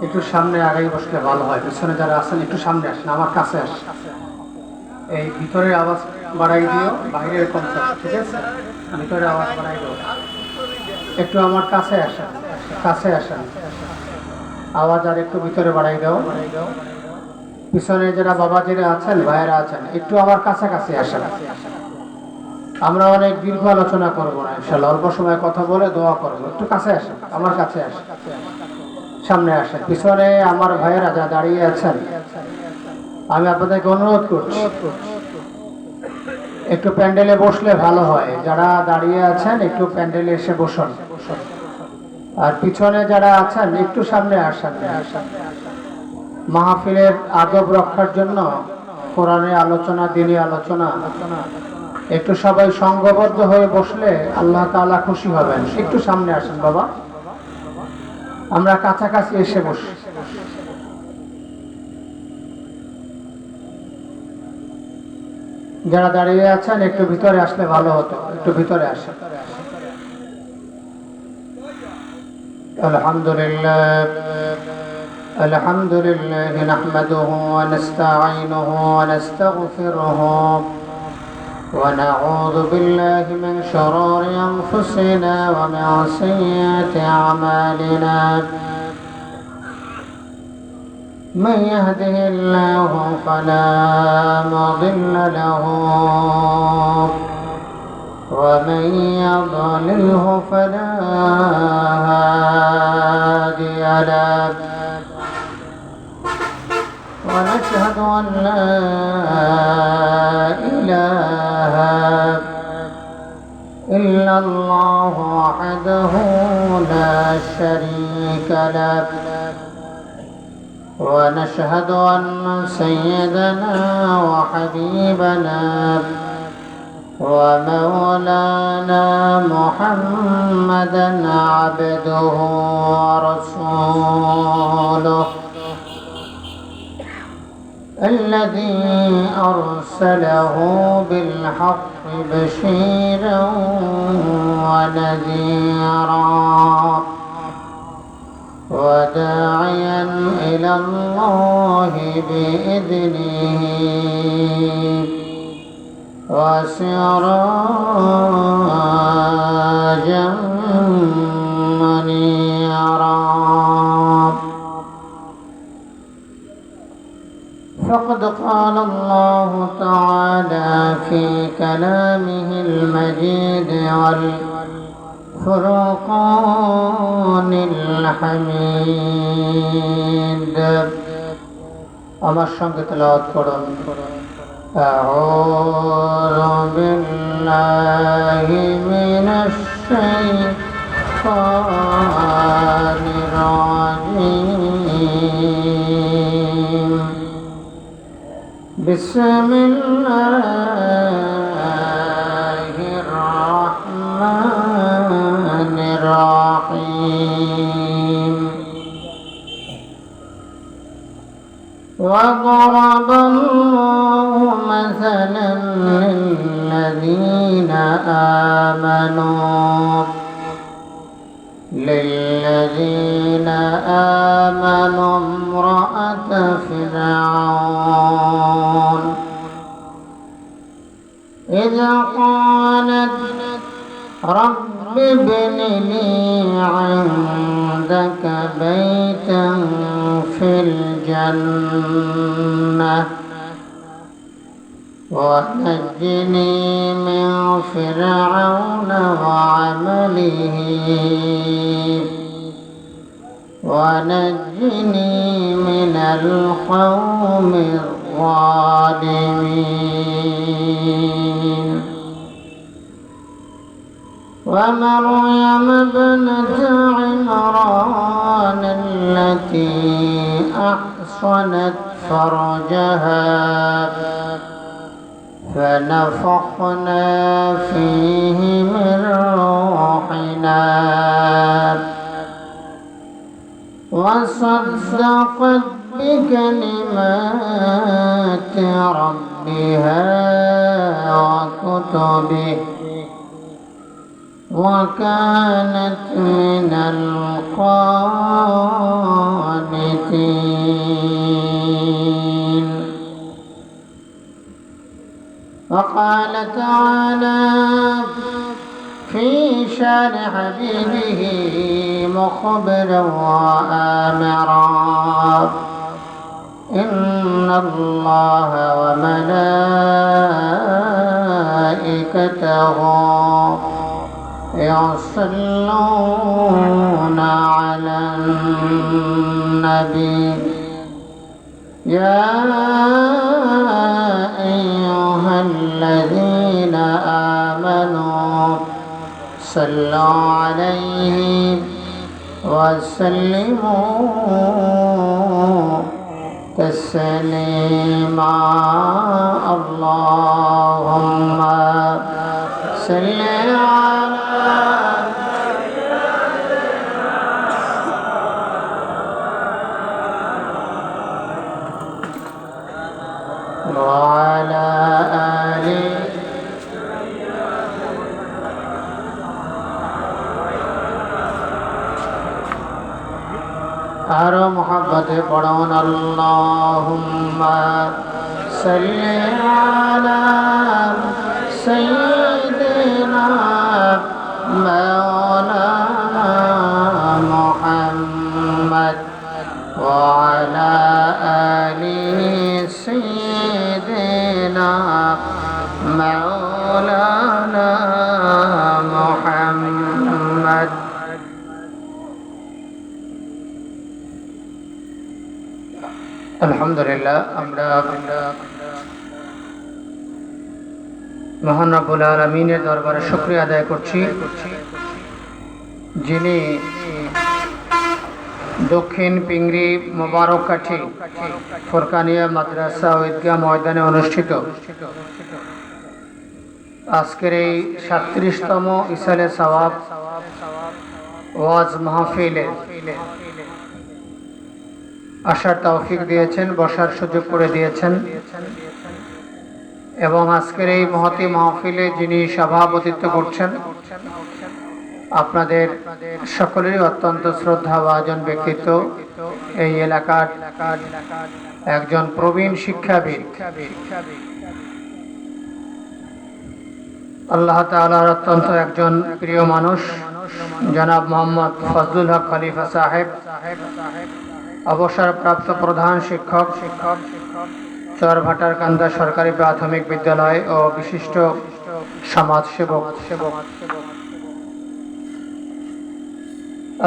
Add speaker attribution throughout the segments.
Speaker 1: একটু সামনে আগাই বসলে ভালো হয়। পিছনে যারা আছেন একটু সামনে আসেন, আমার কাছে আসেন। এই ভিতরের আওয়াজ বাড়াই দিও, বাইরের কম থাকবে, ঠিক আছে? ভিতরের আওয়াজ বাড়াই দিও। একটু আমার কাছে আসেন, কাছে আসেন। আওয়াজ আর একটু ভিতরে বাড়াই দাও। পিছনে যারা বাবাজিরা আছেন, ভাইয়েরা আছেন, একটু আমার কাছাকাছি আসেন। আমরা অনেক দীর্ঘ আলোচনা করবো না ইনশাআল্লাহ, অল্প সময় কথা বলে দোয়া করবো। একটু কাছে আসেন, আমার কাছে আসেন, সামনে আসেন। পিছনে আমার ভাইয়েরা যা দাঁড়িয়ে আছেন, আমি আপনাদেরকে অনুরোধ করছি একটু প্যান্ডেলে বসলে ভালো হয়। যারা দাঁড়িয়ে আছেন একটু প্যান্ডেলে এসে বসুন, আর পিছনে যারা আছেন একটু সামনে আসেন। মাহফিলের আদব রক্ষার জন্য কোরআনের আলোচনা, দিনী আলোচনা, একটু সবাই সংঘবদ্ধ হয়ে বসলে আল্লাহ তাআলা খুশি হবেন। একটু সামনে আসেন বাবা, আমরা কাছাকাছি এসে বসি। যারা দাঁড়িয়ে আছেন একটু ভিতরে আসলে ভালো হতো, একটু ভিতরে আসেন। আলহামদুলিল্লাহ আলহামদুলিল্লাহ নাহমাদুহু ওয়া নাস্তাঈনুহু ওয়া নাস্তাগফিরুহু ونعوذ بالله من شرور أنفسنا ومن سيئات أعمالنا من يهده الله فلا مضل له ومن يضلله فلا هادي له ونشهد أن لا إله إلا الله وحده لا شريك له ونشهد أن سيدنا وحبيبنا ومولانا محمدا عبده ورسوله الذي أرسله بالحق بشيرا ونذيرا وداعيا إلى الله بإذنه وسراجا منيرا. فقد قال الله تعالى في كلامه المجيد والفرقان الحميد. আমার সঙ্গে তেলাওয়াত করুন। أعوذ بالله من الشيطان الرجيم. بسم الله الرحمن الرحيم. وضرب الله مثلا للذين آمنوا امرأة فرعون إذ قالت رب ابن لي عندك بيتا في الجنة ونجني من فرعون وعمله ونجني من القوم الظالمين. ومريم ابنة عمران التي أحصنت فرجها فنفخنا فيه من روحنا وصدقت بكلمات ربها وكتبه
Speaker 2: وكانت من القانتين. وقال تعالى في شان حبيبه مخبرا وآمرا: إن الله وملائكته يصلون على النبي يا أيها الذين آمنوا صلوا عليه وسلموا تسليما. اللهم صل وعلى آله আরো মোহাব্বতে পড়ুন আল্লাহুম্মা সাল্লি আলা সাইয়্যিদিনা মাওলানা মুহাম্মদ ওয়া আলা আলি সাইয়্যিদিনা মাওলানা মুহাম্মদ। আলহামদুলিল্লাহ, আমরা মহান রব্বুল আলামিনের দরবারে শুকরিয়া আদায় করছি, যিনি দক্ষিণ পিংরি মোবারককাঠি ফোরকানিয়া মাদ্রাসা ও ঈদগাহ ময়দানে অনুষ্ঠিত আজকের এই ৩৭তম ইসালে সওয়াব ওয়াজ মাহফিলে আসার তৌফিক দিয়েছেন, বসার সুযোগ করে দিয়েছেন এবং আজকের এই মহতী মাহফিলে যিনি সভাপতিত্ব করছেন আপনাদের সকলেরই অত্যন্ত শ্রদ্ধাভাজন ব্যক্তিত্ব, এই এলাকার একজন প্রবীণ শিক্ষাবিদ, আল্লাহ তাআলার অত্যন্ত একজন প্রিয় মানুষ জনাব মোহাম্মদ ফজলুল হক খলিফা সাহেব, অবসরপ্রাপ্ত প্রধান শিক্ষক চরভাটারকান্দা সরকারি প্রাথমিক বিদ্যালয় ও বিশিষ্ট সমাজসেবক।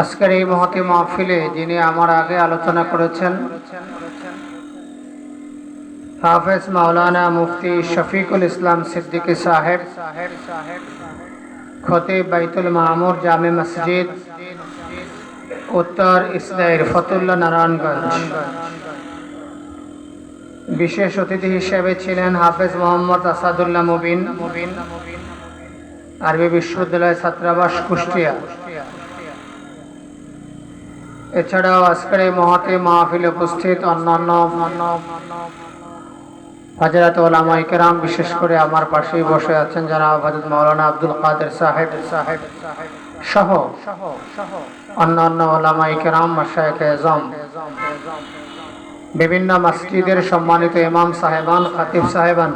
Speaker 2: আজকের এই মহতী মাহফিলে যিনি আমার আগে আলোচনা করেছেন হাফেজ মাওলানা মুফতি শফিকুল ইসলাম সিদ্দিকী সাহেব, খতিব বাইতুল মামুর জামে মসজিদ উত্তর ইসলাইর ফতুল্লা নারায়ণগঞ্জ। বিশেষ অতিথি হিসেবে ছিলেন হাফেজ মোহাম্মদ আসাদুল্লাহ মুবিন, আরবি বিশ্ববিদ্যালয় ছাত্রাবাস কুষ্টিয়া। এছাড়াও আজকের এই মহতী মাহফিলে উপস্থিত অন্যান্য হযরত উলামায়ে কেরাম, বিশেষ করে আমার পাশেই বসে আছেন জনাব হযরত মাওলানা আব্দুল কাদের সাহেব সহ অন্যান্য উলামায়ে কেরাম, মাশায়েখে আযম, বিভিন্ন মসজিদের সম্মানিত ইমাম সাহেবান, খতিব সাহেবান,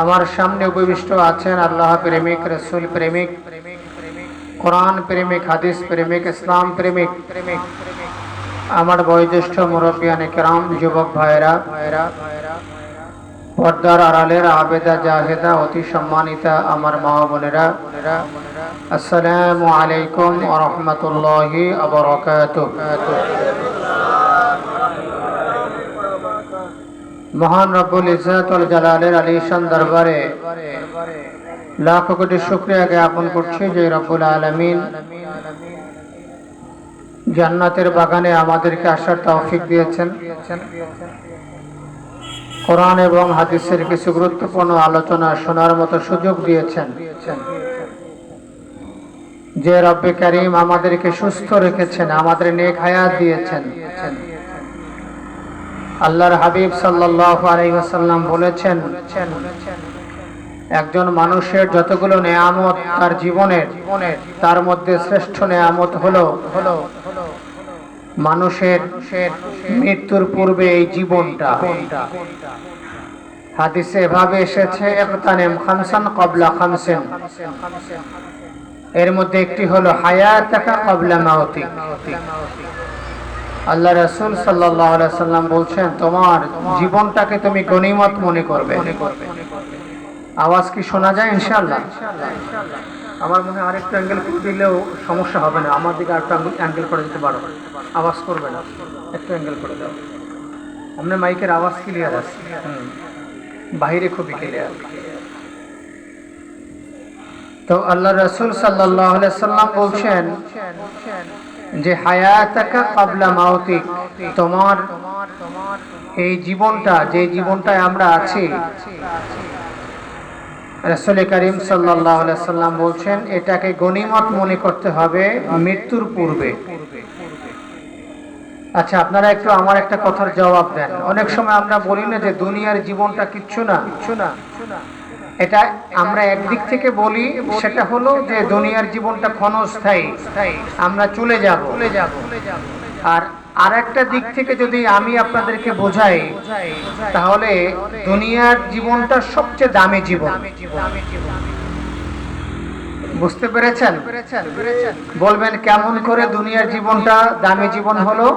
Speaker 2: আমার সামনে উপবিষ্ট আছেন আল্লাহ প্রেমিক, রাসূল প্রেমিক, কোরআন প্রেমিক, হাদিস প্রেমিক, ইসলাম প্রেমিক আমার বয়োজ্যেষ্ঠ মুরব্বিয়ানে কেরাম, যুবক ভাইরা, পর্দার আড়ালের আবেদা জাহেদা, অতি সম্মানিতা আমার মা বোনেরা, আসসালামু আলাইকুম ওয়া রাহমাতুল্লাহি ওয়া বারাকাতুহু। মহান রব্বুল ইজ্জত ওয়াল জালালের আলিশান দরবারে লাখ কোটি শুকরিয়া জ্ঞাপন করছি যে রব্বুল আলামিন জান্নাতের বাগানে আমাদেরকে আসার তৌফিক দিয়েছেন, কোরআন এবং হাদিসের কিছু গুরুত্বপূর্ণ আলোচনা শোনার মতো সুযোগ দিয়েছেন। যে রব্বে কারীম আমাদেরকে সুস্থ রেখেছেন, আমাদের নেক হায়াত দিয়েছেন। আল্লাহর হাবিব সাল্লাল্লাহু আলাইহি ওয়াসাল্লাম বলেছেন, একজন মানুষের যতগুলো নেয়ামত তার জীবনের, তার মধ্যে শ্রেষ্ঠ নেয়ামত হলো মানুষের মৃত্যুর পূর্বে এই জীবনটা। হাদিসে এভাবে এসেছে, ইগতানিম খামসান ক্বাবলা খামসিন, এর মধ্যে একটি হলো হায়াতাকা ক্বাবলা মাউতিক। আল্লাহ রাসূল সাল্লাল্লাহু আলাইহি সাল্লাম বলছেন, তোমার জীবনটাকে তুমি গনিমত মনে করবে। আওয়াজ কি শোনা যায় ইনশাআল্লাহ? আমার মনে হয় আরেকটু অ্যাঙ্গেল করে দিলেও সমস্যা হবে না। আমার দিকে আরেকটু অ্যাঙ্গেল করে দিতে পারো, আওয়াজ করবে না। একটু অ্যাঙ্গেল করে দাও। আপনার মাইকের আওয়াজ ক্লিয়ার আছে, বাইরে খুবই ক্লিয়ার। তো আল্লাহ রাসূল সাল্লাল্লাহু আলাইহি সাল্লাম বলছেন যে হায়াতাকা ক্বাবলা মাউতিক, তোমার এই জীবনটা, যে জীবনটায় আমরা আছি, রাসূল করিম সাল্লাল্লাহু আলাইহি সাল্লাম বলছেন এটাকে গনিমত মনে করতে হবে মৃত্যুর পূর্বে। আচ্ছা, আপনারা একটু আমার একটা কথার জবাব দেন। অনেক সময় আমরা বলি না যে দুনিয়ার জীবনটা কিচ্ছু না। এটা আমরা একদিক থেকে বলি, সেটা হলো যে দুনিয়ার জীবনটা ক্ষণস্থায়ী, আমরা চলে যাব। আর আরেকটা দিক থেকে যদি আমি আপনাদেরকে বোঝাই, তাহলে দুনিয়ার জীবনটা সবচেয়ে দামি জীবন। বুঝতে পেরেছেন? বলবেন কেমন করে দুনিয়ার জীবনটা দামি জীবন হলো?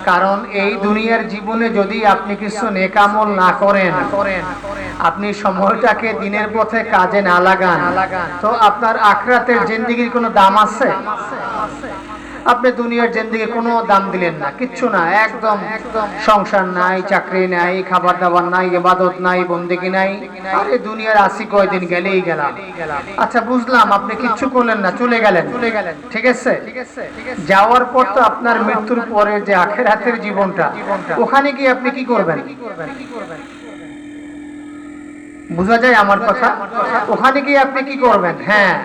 Speaker 2: কারণ এই দুনিয়ার জীবনে যদি আপনি কিছু নেক আমল না করেন, আপনি সময়টাকে দিনের পথে কাজে না লাগান, তো আপনার আখিরাতের জিন্দেগির কোনো দাম আছে? আপনি দুনিয়ার জিন্দেগি কোনো দাম দিলেন না, কিচ্ছু না, একদম সংসার নাই, চাকরি নাই, খাবার দাবার নাই, ইবাদত নাই, বন্দেগি নাই। আরে দুনিয়ার আসি কয়দিন, গেলেই গেলাম। আচ্ছা বুঝলাম, আপনি কিচ্ছু করলেন না, চলে গেলেন, ঠিক আছে। যাওয়ার পর তো আপনার মৃত্যুর পরে যে আখিরাতের জীবনটা, ওখানে গিয়ে আপনি কি করবেন? বুঝা যায় আমার কথা? ওখানে গিয়ে আপনি কি করবেন? হ্যাঁ,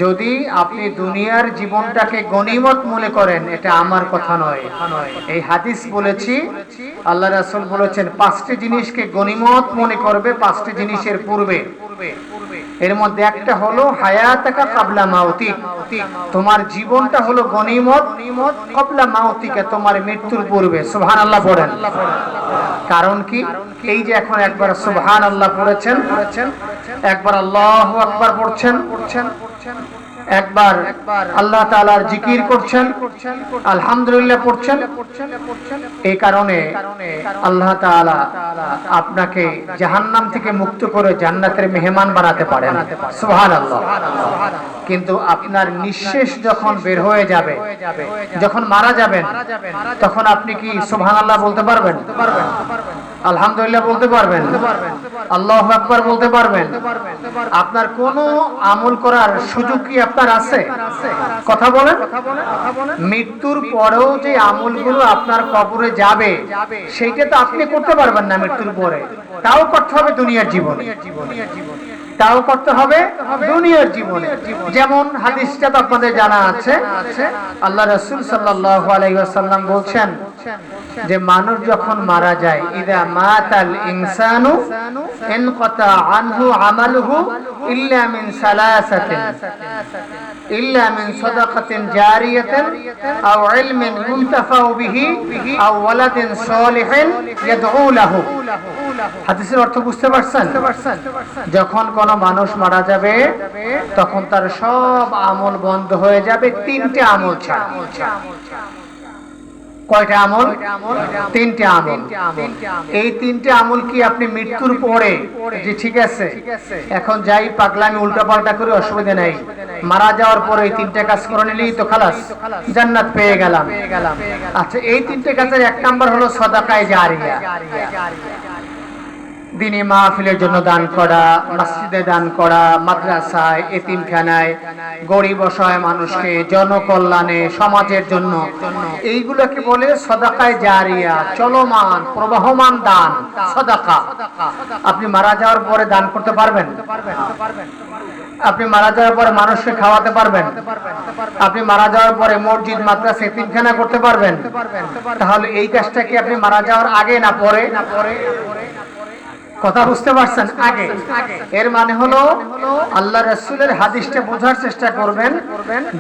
Speaker 2: যদি আপনি দুনিয়ার জীবনটাকে গনিমত মনে করেন, এটা আমার কথা নয়, এই হাদিস বলেছি। আল্লাহ রাসূল বলেছেন 5টি জিনিসকে গনিমত মনে করবে 5টি জিনিসের পূর্বে। এর মধ্যে একটা হলো হায়াতাকা ক্বাবলা মাউতিক, তোমার জীবনটা হলো গনিমত ক্বাবলা মাউতিকা, তোমার মৃত্যুর পূর্বে। সুবহানাল্লাহ পড়েন। কারণ কি? এই যে এখন একবার সুবহানাল্লাহ পড়েছেন, একবার আল্লাহু আকবার পড়ছেন, একবার আল্লাহ তাআলার জিকির করছেন, আলহামদুলিল্লাহ পড়ছেন, এই কারণে আল্লাহ তাআলা আপনাকে জাহান্নাম থেকে মুক্ত করে জান্নাতের মেহমান বানাতে পারেন। সুবহানাল্লাহ। কিন্তু আপনার নিঃশেষ যখন বের হয়ে যাবে, যখন মারা যাবেন, তখন আপনি কি সুবহানাল্লাহ বলতে পারবেন? আলহামদুলিল্লাহ বলতে পারবেন? আল্লাহু আকবার বলতে পারবেন? আপনার কোনো আমল করার সুযোগ কি আপনার আছে? কথা বলেন। মৃত্যুর পরেও যে আমলগুলো আপনার কবরে যাবে, সেইটা তো আপনি করতে পারবেন না মৃত্যুর পরে। তাও করতে হবে দুনিয়ার জীবনে, তাও করতে হবে দুনিয়ার জীবনে। যেমন হাদিসটা তো আপনাদের জানা আছে, আল্লাহ রাসূল সাল্লাল্লাহু আলাইহি ওয়াসাল্লাম বলছেন যে মানুষ যখন মারা যায়, ইদা মাতাল ইনসানু ইনকাতা আনহু আমালুহু ইল্লা মিন সালাসাতিন, ইল্লা মিন সাদাকাতিন জারিয়াতিন আও ইলমিন ইউনতাফাউ বিহি আও ওয়ালাদিন সালিহিন ইয়াদউ লাহু। হাদিসের অর্থ বুঝতে পারছেন? যখন কোন মানুষ মারা যাবে, তখন তার সব আমল বন্ধ হয়ে যাবে, 3টে আমল ছাড়া। কয়টা আমল? 3টে আমল। এই 3টে আমল কি আপনি মৃত্যুর পরে যে ঠিক আছে এখন যাই পাগলামি উল্টাপাল্টা করে অসুবিধা নাই, মারা যাওয়ার পরে এই 3টে কাজ করে নিলেই তো খালাস, জান্নাত পেয়ে গেলাম। আচ্ছা, এই 3টে কাজের 1 নাম্বার হলো সাদাকায়ে জারিয়া। দিনী মাহফিলের জন্য দান করা, মসজিদে দান করা, মাদ্রাসায়, এতিমখানায়, গরিব অসহায় মানুষকে, জনকল্যাণে, সমাজের জন্য, এইগুলোকে বলে সাদাকায়ে জারিয়া, চলমান প্রবাহমান দান, সাদাকা। আপনি মারা যাওয়ার পরে দান করতে পারবেন? আপনি মারা যাওয়ার পরে মানুষকে খাওয়াতে পারবেন? আপনি মারা যাওয়ার পরে মসজিদ, মাদ্রাসা, এতিমখানা করতে পারবেন? তাহলে এই কাজটা কি আপনি মারা যাওয়ার আগে না পরে? কথা বুঝতে পারছেন? আগে এর মানে হলো আল্লাহ রাসূলের হাদিসটা বোঝার চেষ্টা করবেন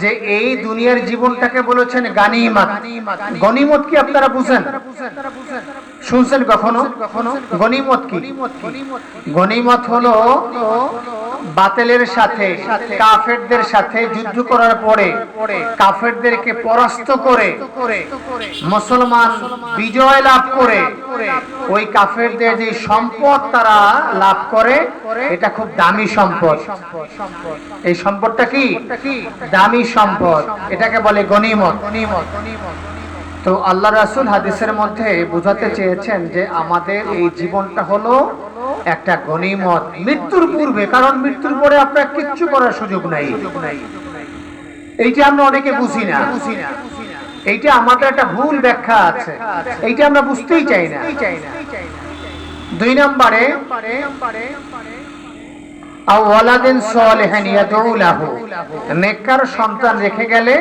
Speaker 2: যে এই দুনিয়ার জীবনটাকে বলেছেন গানিমত। গনিমত কি আপনারা বুঝেন? শুনছেন কখনো? গনিমত কি? গনিমত হলো বাতিলের সাথে, কাফেরদের সাথে যুদ্ধ করার পরে কাফেরদেরকে পরাস্ত করে মুসলমান বিজয় লাভ করে ওই কাফেরদের যে সম্পদ তারা লাভ করে, এটা খুব দামি সম্পদ। এই সম্পদটা কি? দামি সম্পদ, এটাকে বলে গনিমত। তো আল্লাহ রাসূল হাদিসের মধ্যে বোঝাতে চেয়েছেন যে আমাদের এই জীবনটা হলো একটা গনিমত মৃত্যুর পূর্বে, কারণ মৃত্যুর পরে আপনার কিচ্ছু করার সুযোগ নাই। এইটা আমরা অনেকে বুঝি না, এইটা আমাদের একটা ভুল ব্যাখ্যা আছে, এইটা আমরা বুঝতেই চাই না। 2 নম্বরে আওয়ালাদিন সলিহান ইয়াদউ লাহু, নেককার সন্তান রেখে গেলে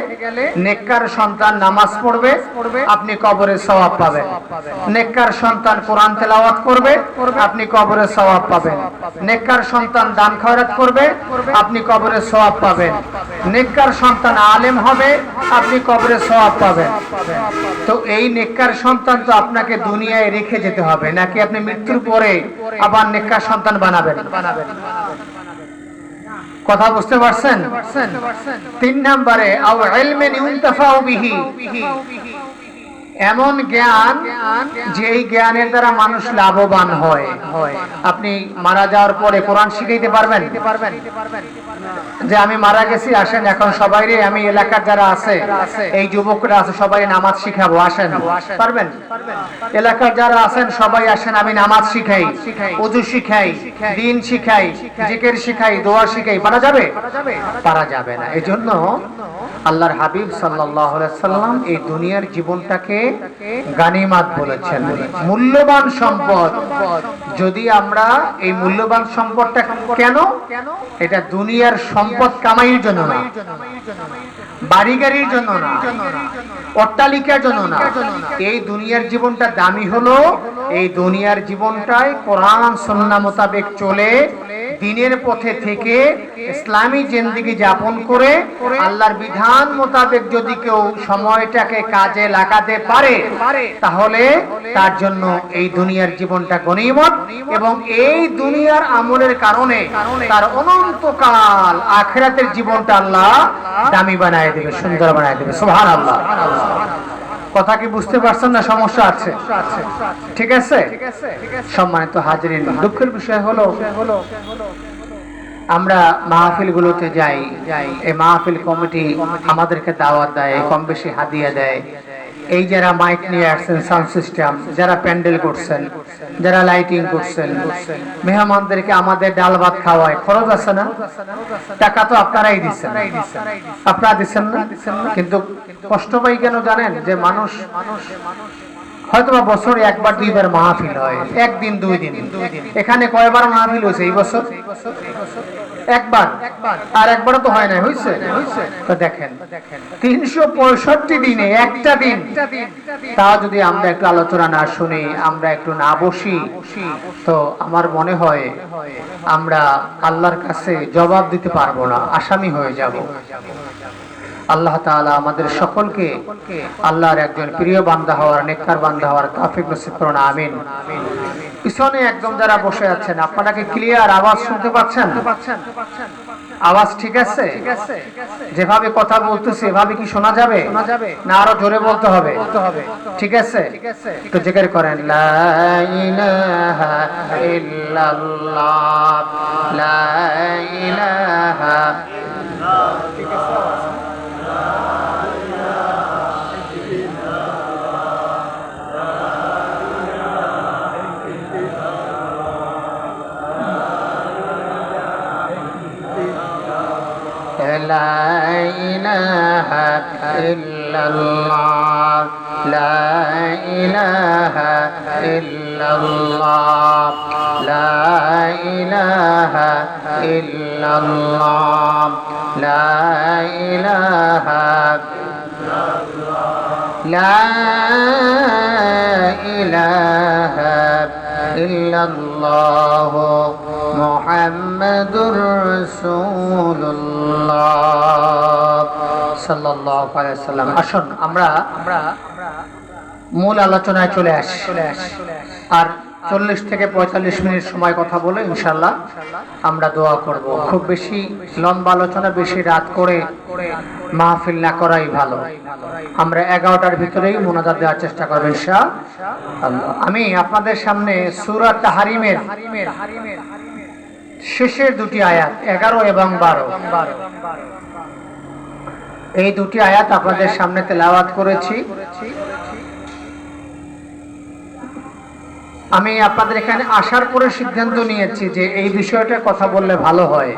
Speaker 2: নেককার সন্তান নামাজ পড়বে, আপনি কবরে সওয়াব পাবেন। নেককার সন্তান কোরআন তেলাওয়াত করবে, আপনি কবরে সওয়াব পাবেন। নেককার সন্তান দান খয়রাত করবে, আপনি কবরে সওয়াব পাবেন। নেককার সন্তান আলেম হবে, আপনি কবরে সওয়াব পাবেন। তো এই নেককার সন্তান তো আপনাকে দুনিয়ায় রেখে যেতে হবে, নাকি আপনি মৃত্যুর পরে আবার নেককার সন্তান বানাবেন? কথা বুঝতে পারছেন? 3 নম্বরে আও ইলমিন ইউনতাফাউ বিহি, এমন জ্ঞান যেই জ্ঞানের দ্বারা মানুষ লাভবান হয়। আপনি মারা যাওয়ার পরে কোরআন শিখাইতে পারবেন? যে আমি মারা গেছি, আসেন এখন সবাইরে আমি এলাকার যারা আছে এই যুবকরা আছে সবাই নামাজ শিখাবো, আসেন। পারবেন? এলাকার যারা আছেন সবাই আসেন, আমি নামাজ শিখাই, ওযু শিখাই, দ্বীন শিখাই, জিকির শিখাই, দোয়া শিখাই, পারা যাবে? পারা যাবে না। এজন্য আল্লাহর হাবিব সাল্লাল্লাহু আলাইহি সাল্লাম এই দুনিয়ার জীবনটাকে গানিমাত বলেছেন, মূল্যবান সম্পদ। যদি আমরা এই মূল্যবান সম্পদটা, কেন এটা দুনিয়ার সম্পদ কামাইয়ের জন্য না, বাড়ি গাড়ির জন্য না, অট্টালিকার জন্য না, এই দুনিয়ার জীবনটা দামি হলো এই দুনিয়ার জীবনটায় কোরআন সুন্নাহ মোতাবেক চলে দ্বীনের পথে থেকে ইসলামী জিন্দেগি যাপন করে আল্লাহর বিধান মোতাবেক যদি কেউ সময়টাকে কাজে লাগাতে পারে, তাহলে তার জন্য এই দুনিয়ার জীবনটা গনিমত, এবং এই দুনিয়ার আমলের কারণে তার অনন্তকাল আখিরাতের জীবনটা আল্লাহ দামি বানায় দেবে, সুন্দর বানায় দেবে। সুবহানাল্লাহ। কথা কি বুঝতে পারছেন না? সমস্যা আছে? ঠিক আছে। সম্মানিত হাজিরিন, দুঃখের বিষয় হলো আমরা মাহফিল গুলোতে যাই, এই মাহফিল কমিটি আমাদেরকে দাওয়াত দেয়, কম বেশি হাদিয়া দেয়। এই যারা মাইক নিয়ে আসছেন, সাউন্ড সিস্টেম, যারা প্যান্ডেল করছেন, যারা লাইটিং করছেন, মেহমানদেরকে আমাদের ডাল ভাত খাওয়ায়, খরচ আছে না? টাকা তো আপনারাই দিচ্ছেন, আপনারা দিচ্ছেন না? কিন্তু কষ্ট পাই কেন জানেন? যে মানুষ হয়তোবা বছরে 1বার 2বার মাহফিল হয়, 1 দিন 2 দিন। এখানে কয়বার মাহফিল হয়েছে এই বছর? 1বার, আর 1বারও তো হয় না, হয়েছে? তো দেখেন 365 দিনে একটা দিন তা যদি আমরা একটু আলোচনা না শুনি, আমরা একটু না বসি, তো আমার মনে হয় আমরা আল্লাহর কাছে জবাব দিতে পারবো না, আসামি হয়ে যাব। আল্লাহ তাআলা আমাদের সকলকে আল্লাহর একজন প্রিয় বান্দা হওয়ার, নেককার বান্দা হওয়ার তৌফিক নসিব করুন, আমিন। পিছনে একদম যারা বসে আছেন, আপনারা কি ক্লিয়ার আওয়াজ শুনতে পাচ্ছেন? আওয়াজ ঠিক আছে? যেভাবে কথা বলতেছি এভাবে কি শোনা যাবে না আরো জোরে বলতে হবে? ঠিক আছে, তো জিকির করেন লা ইলাহা ইল্লাল্লাহ, লা ইলাহা। ঠিক আছে? لا إله إلا الله، لا إله إلا الله، لا إله إلا الله، لا إله لا إله إلا ইল্লাল্লাহ মুহাম্মাদুর রাসূলুল্লাহ সাল্লাল্লাহু আলাইহি ওয়াসাল্লাম। আসুন আমরা মূল আলোচনায় চলে আসি। আর 40 থেকে 45 মিনিট সময় কথা বলে ইনশাআল্লাহ আমরা দোয়া করব। খুব বেশি লম্বা আলোচনা, বেশি রাত করে মাহফিল না করাই ভালো। আমরা 11টার ভিতরেই মোনাজাত দেওয়ার চেষ্টা করব ইনশাআল্লাহ। আমি আপনাদের সামনে সূরা তাহরিমের শেষের দুটি আয়াত 11 এবং 12, এই দুটি আয়াত আপনাদের সামনে তেলাওয়াত করেছি। আমি আপনাদের এখানে আসার পরে সিদ্ধান্ত নিয়েছি যে এই বিষয়টা কথা বললে ভালো হয়।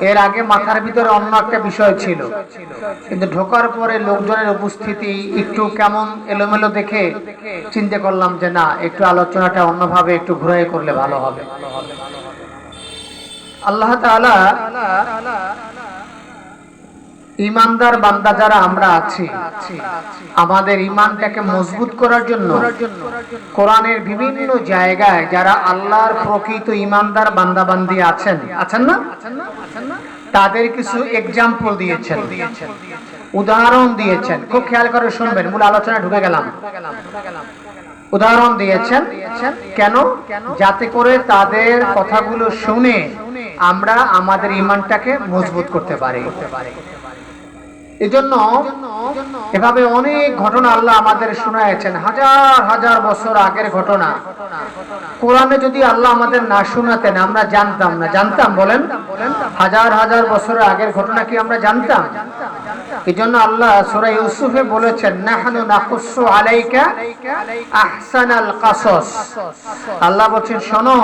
Speaker 2: এর আগে মাথার ভিতরে অন্য একটা বিষয় ছিল, কিন্তু ঢোকার পরে লোকজনের উপস্থিতি একটু কেমন এলোমেলো দেখে চিন্তা করলাম যে না, একটু আলোচনাটা অন্যভাবে একটু ঘুরাই করলে ভালো হবে। আল্লাহ তাআলা ইমানদার বান্দা যারা আমরা আছি, আমাদের ইমানটাকে মজবুত করার জন্য কোরআনের বিভিন্ন জায়গায় যারা আল্লাহর প্রকৃত ইমানদার বান্দাবান্দি আছেন না, তাদের কিছু এক্সাম্পল দিয়েছেন, উদাহরণ দিয়েছেন। খুব খেয়াল করে শুনবেন, মূল আলোচনায় ঢুকে গেলাম। উদাহরণ দিয়েছেন কেন? যাতে করে তাদের কথাগুলো শুনে আমরা আমাদের ইমানটাকে মজবুত করতে পারি। এজন্য এভাবে অনেক ঘটনা আল্লাহ আমাদের শোনায়েছেন, হাজার হাজার বছর আগের ঘটনা। কোরআনে যদি আল্লাহ আমাদের না শোনাতেন আমরা জানতাম না। জানতাম? বলেন, হাজার হাজার বছর আগের ঘটনা কি আমরা জানতাম? এজন্য আল্লাহ সূরা ইউসুফে বলেছেন, নাহনু নাকুসু আলাইকা আহসানাল কাসাস। আল্লাহ বলেন, শোনো,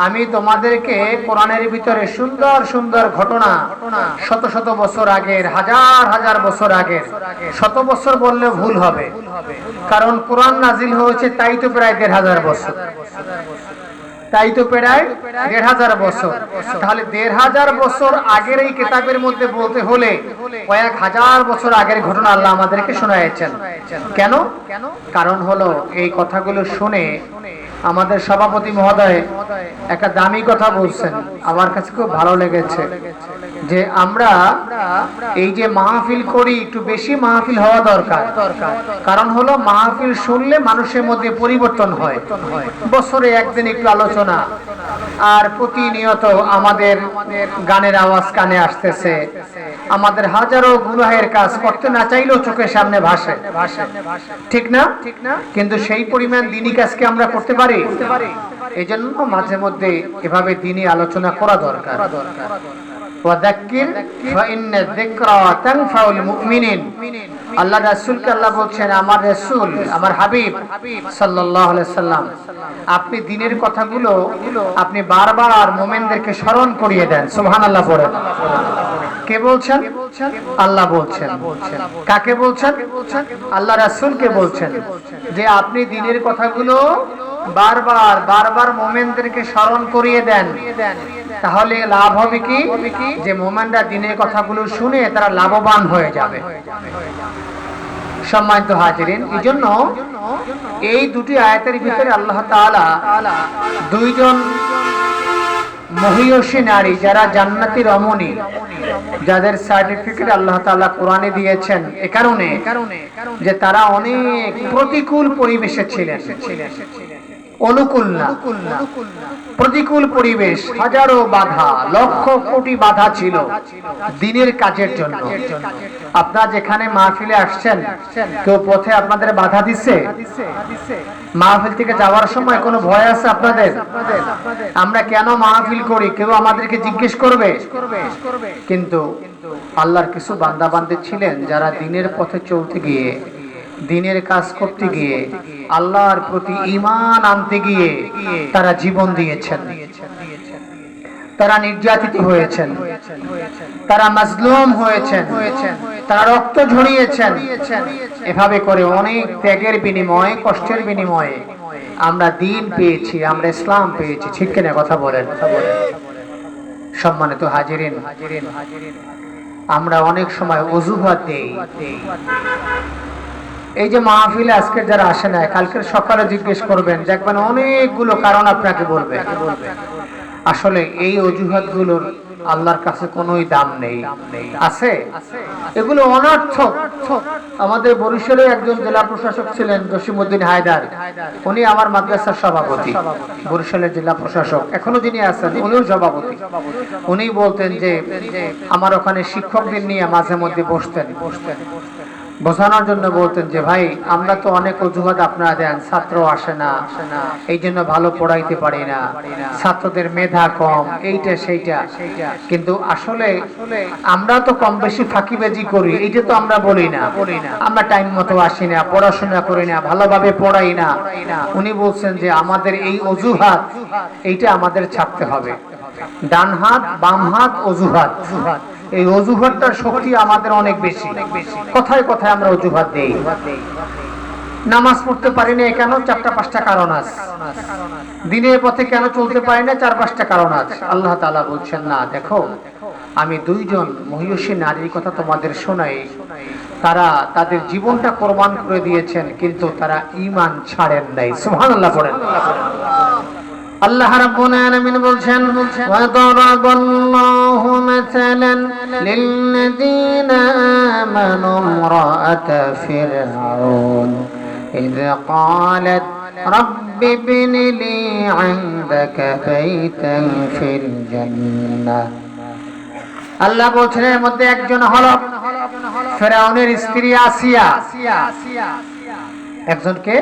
Speaker 2: আমি তোমাদেরকে কোরআনের ভিতরে সুন্দর সুন্দর ঘটনা, শত শত বছর আগের, হাজার হাজার বছর আগের, শত বছর বললে ভুল হবে, কারণ কোরআন নাজিল হয়েছে তাই তো প্রায় ১৫০০ বছর, তাই তো প্রায় ১৫০০ বছর। তাহলে ১৫০০ বছর আগের এই কিতাবের মধ্যে বলতে হলে কয়েক হাজার বছর আগের ঘটনা আল্লাহ আমাদেরকে শোনাচ্ছেন। কেন? কারণ হলো এই কথাগুলো শুনে আমাদের সভাপতি মহোদয় একটা দামি কথা বলছেন, আমার কাছে খুব ভালো লেগেছে, যে আমরা এই যে মাহফিল করি, একটু বেশি মাহফিল হওয়া দরকার। কারণ হলো মাহফিল শুনলে মানুষের মধ্যে পরিবর্তন হয়। বছরে একদিন একটু আলোচনা, আর প্রতিনিয়ত আমাদের গানের আওয়াজ কানে আসতেছে, আমাদের হাজারো গুনাহের কাজ করতে না চাইলেও চোখের সামনে ভাসে, ঠিক না? কিন্তু সেই পরিমাণ দ্বীনি কাজকে আমরা করতে পারি। এই জন্য মাঝে মধ্যে এভাবে দ্বীনি আলোচনা করা দরকার। ওয়াযাক্কির ফাইন্না যিকরা তানফাউল মুমিনিন। আল্লাহ রাসূলকে আল্লাহ বলছেন, আমার রাসূল, আমার হাবিব সাল্লাল্লাহু আলাইহি সাল্লাম, আপনি দ্বীনের কথাগুলো আপনি বারবার মুমিনদেরকে স্মরণ করিয়ে দেন। সুবহানাল্লাহ পড়েন। কে বলছেন? আল্লাহ বলছেন। কাকে বলছেন? আল্লাহ রাসূলকে বলছেন যে আপনি দ্বীনের কথাগুলো বারবার বারবার মুমিনদেরকে স্মরণ করিয়ে দেন। তাহলে লাভ হবে কি? যে মুমিনরা দ্বীনের কথাগুলো শুনে তারা লাভবান হয়ে যাবে। সম্মানিত হাজিরিন, এইজন্য এই দুটি আয়াতের ভিতরে আল্লাহ তাআলা দুইজন মহিয়সী নারী, যারা জান্নাতি রমণী, যাদের সার্টিফিকেট আল্লাহ তাআলা কোরআনে দিয়েছেন এ কারণে যে তারা অনেক প্রতিকূল পরিবেশে ছিলেন। অনুকূল না, প্রতিকূল পরিবেশ, হাজারো বাধা, লক্ষ কোটি বাধা ছিল দ্বীনের কাজের জন্য। আপনারা যেখানে মাহফিলে আসছেন, কেউ পথে আপনাদের বাধা দিচ্ছে? মাহফিল থেকে যাওয়ার সময় কোনো ভয় আছে আপনাদের? আমরা কেন মাহফিল করি কেউ আমাদেরকে জিজ্ঞেস করবে? কিন্তু আল্লাহর কিছু বান্দা বান্দী ছিলেন যারা দ্বীনের পথে চলতে গিয়ে, দ্বীনের কাজ করতে গিয়ে, আল্লাহর প্রতি ঈমান আনতে গিয়ে তারা জীবন দিয়েছেন, তারা নির্যাতিত হয়েছেন, তারা মাজলুম হয়েছেন, তারা রক্ত ঝরিয়েছেন। এভাবে করে অনেক ত্যাগের বিনিময়ে, কষ্টের বিনিময়ে আমরা দ্বীন পেয়েছি, আমরা ইসলাম পেয়েছি। ঠিক কিনা কথা বলেন? সম্মানিত হাজিরিন, আমরা অনেক সময় অজুহাত দেই, এই যে মাহফিলে আজকে যারা আসে না, কালকের সকালে জিজ্ঞেস করবেন, দেখবেন অনেকগুলো কারণ আপনাকে বলবে। আসলে এই অজুহাতগুলোর আল্লাহর কাছে কোনোই দাম নেই। আছে এগুলো অনর্থক। আমাদের বরিশালে একজন জেলা প্রশাসক ছিলেন জসিমউদ্দিন হায়দার, উনি আমার মাদ্রাসার সভাপতি, বরিশালের জেলা প্রশাসক, এখনো যিনি আছেন উনিও সভাপতি। উনি বলতেন যে আমার ওখানে শিক্ষকদের নিয়ে মাঝে মধ্যে বসতেন, বোঝানোর জন্য বলতেন যে ভাই আমরা তো অনেক অজুহাত আপনারা দেন, ছাত্র আসে না, এই জন্য ভালো পড়াইতে পারি না, ছাত্রদের মেধা কম, এইটা সেইটা। কিন্তু আসলে আমরা তো কম বেশি ফাঁকিবাজি করি, এইটা তো আমরা বলি না। আমরা টাইম মতো আসি না, পড়াশোনা করি না, ভালোভাবে পড়াই না। উনি বলছেন যে আমাদের এই অজুহাত এইটা আমাদের ছাড়তে হবে। ডান হাত বাম হাত অজুহাত, এই অজুহাতটার শক্তি আমাদের অনেক বেশি। কথায় কথায় আমরা অজুহাত দেই। নামাজ পড়তে পারি না কেন? 4-5টা কারণ আছে। দিনের পথে কেন চলতে পারি না? 4-5টা কারণ আছে। আল্লাহ তাআলা বলছেন না, দেখো আমি দুইজন মহিষী নারীর কথা তোমাদের শোনাই, তারা তাদের জীবনটা কোরবান করে দিয়েছেন কিন্তু তারা ঈমান ছাড়েন নাই। সুবহানাল্লাহ পড়েন। আল্লাহ রাব্বুল আলামিন বলছেন, ওয়া দারাবাল্লাহু মাসালান লিল্লাযীনা আমানু ইমরাআতা ফিরআউন ইয ক্বালাত রাব্বি ইবনি লি 'ইনদাকা বাইতান ফিল জান্নাহ। আল্লাহ বলছেন এর মধ্যে একজন হলো ফিরআউনের স্ত্রী আসিয়া। একজনকে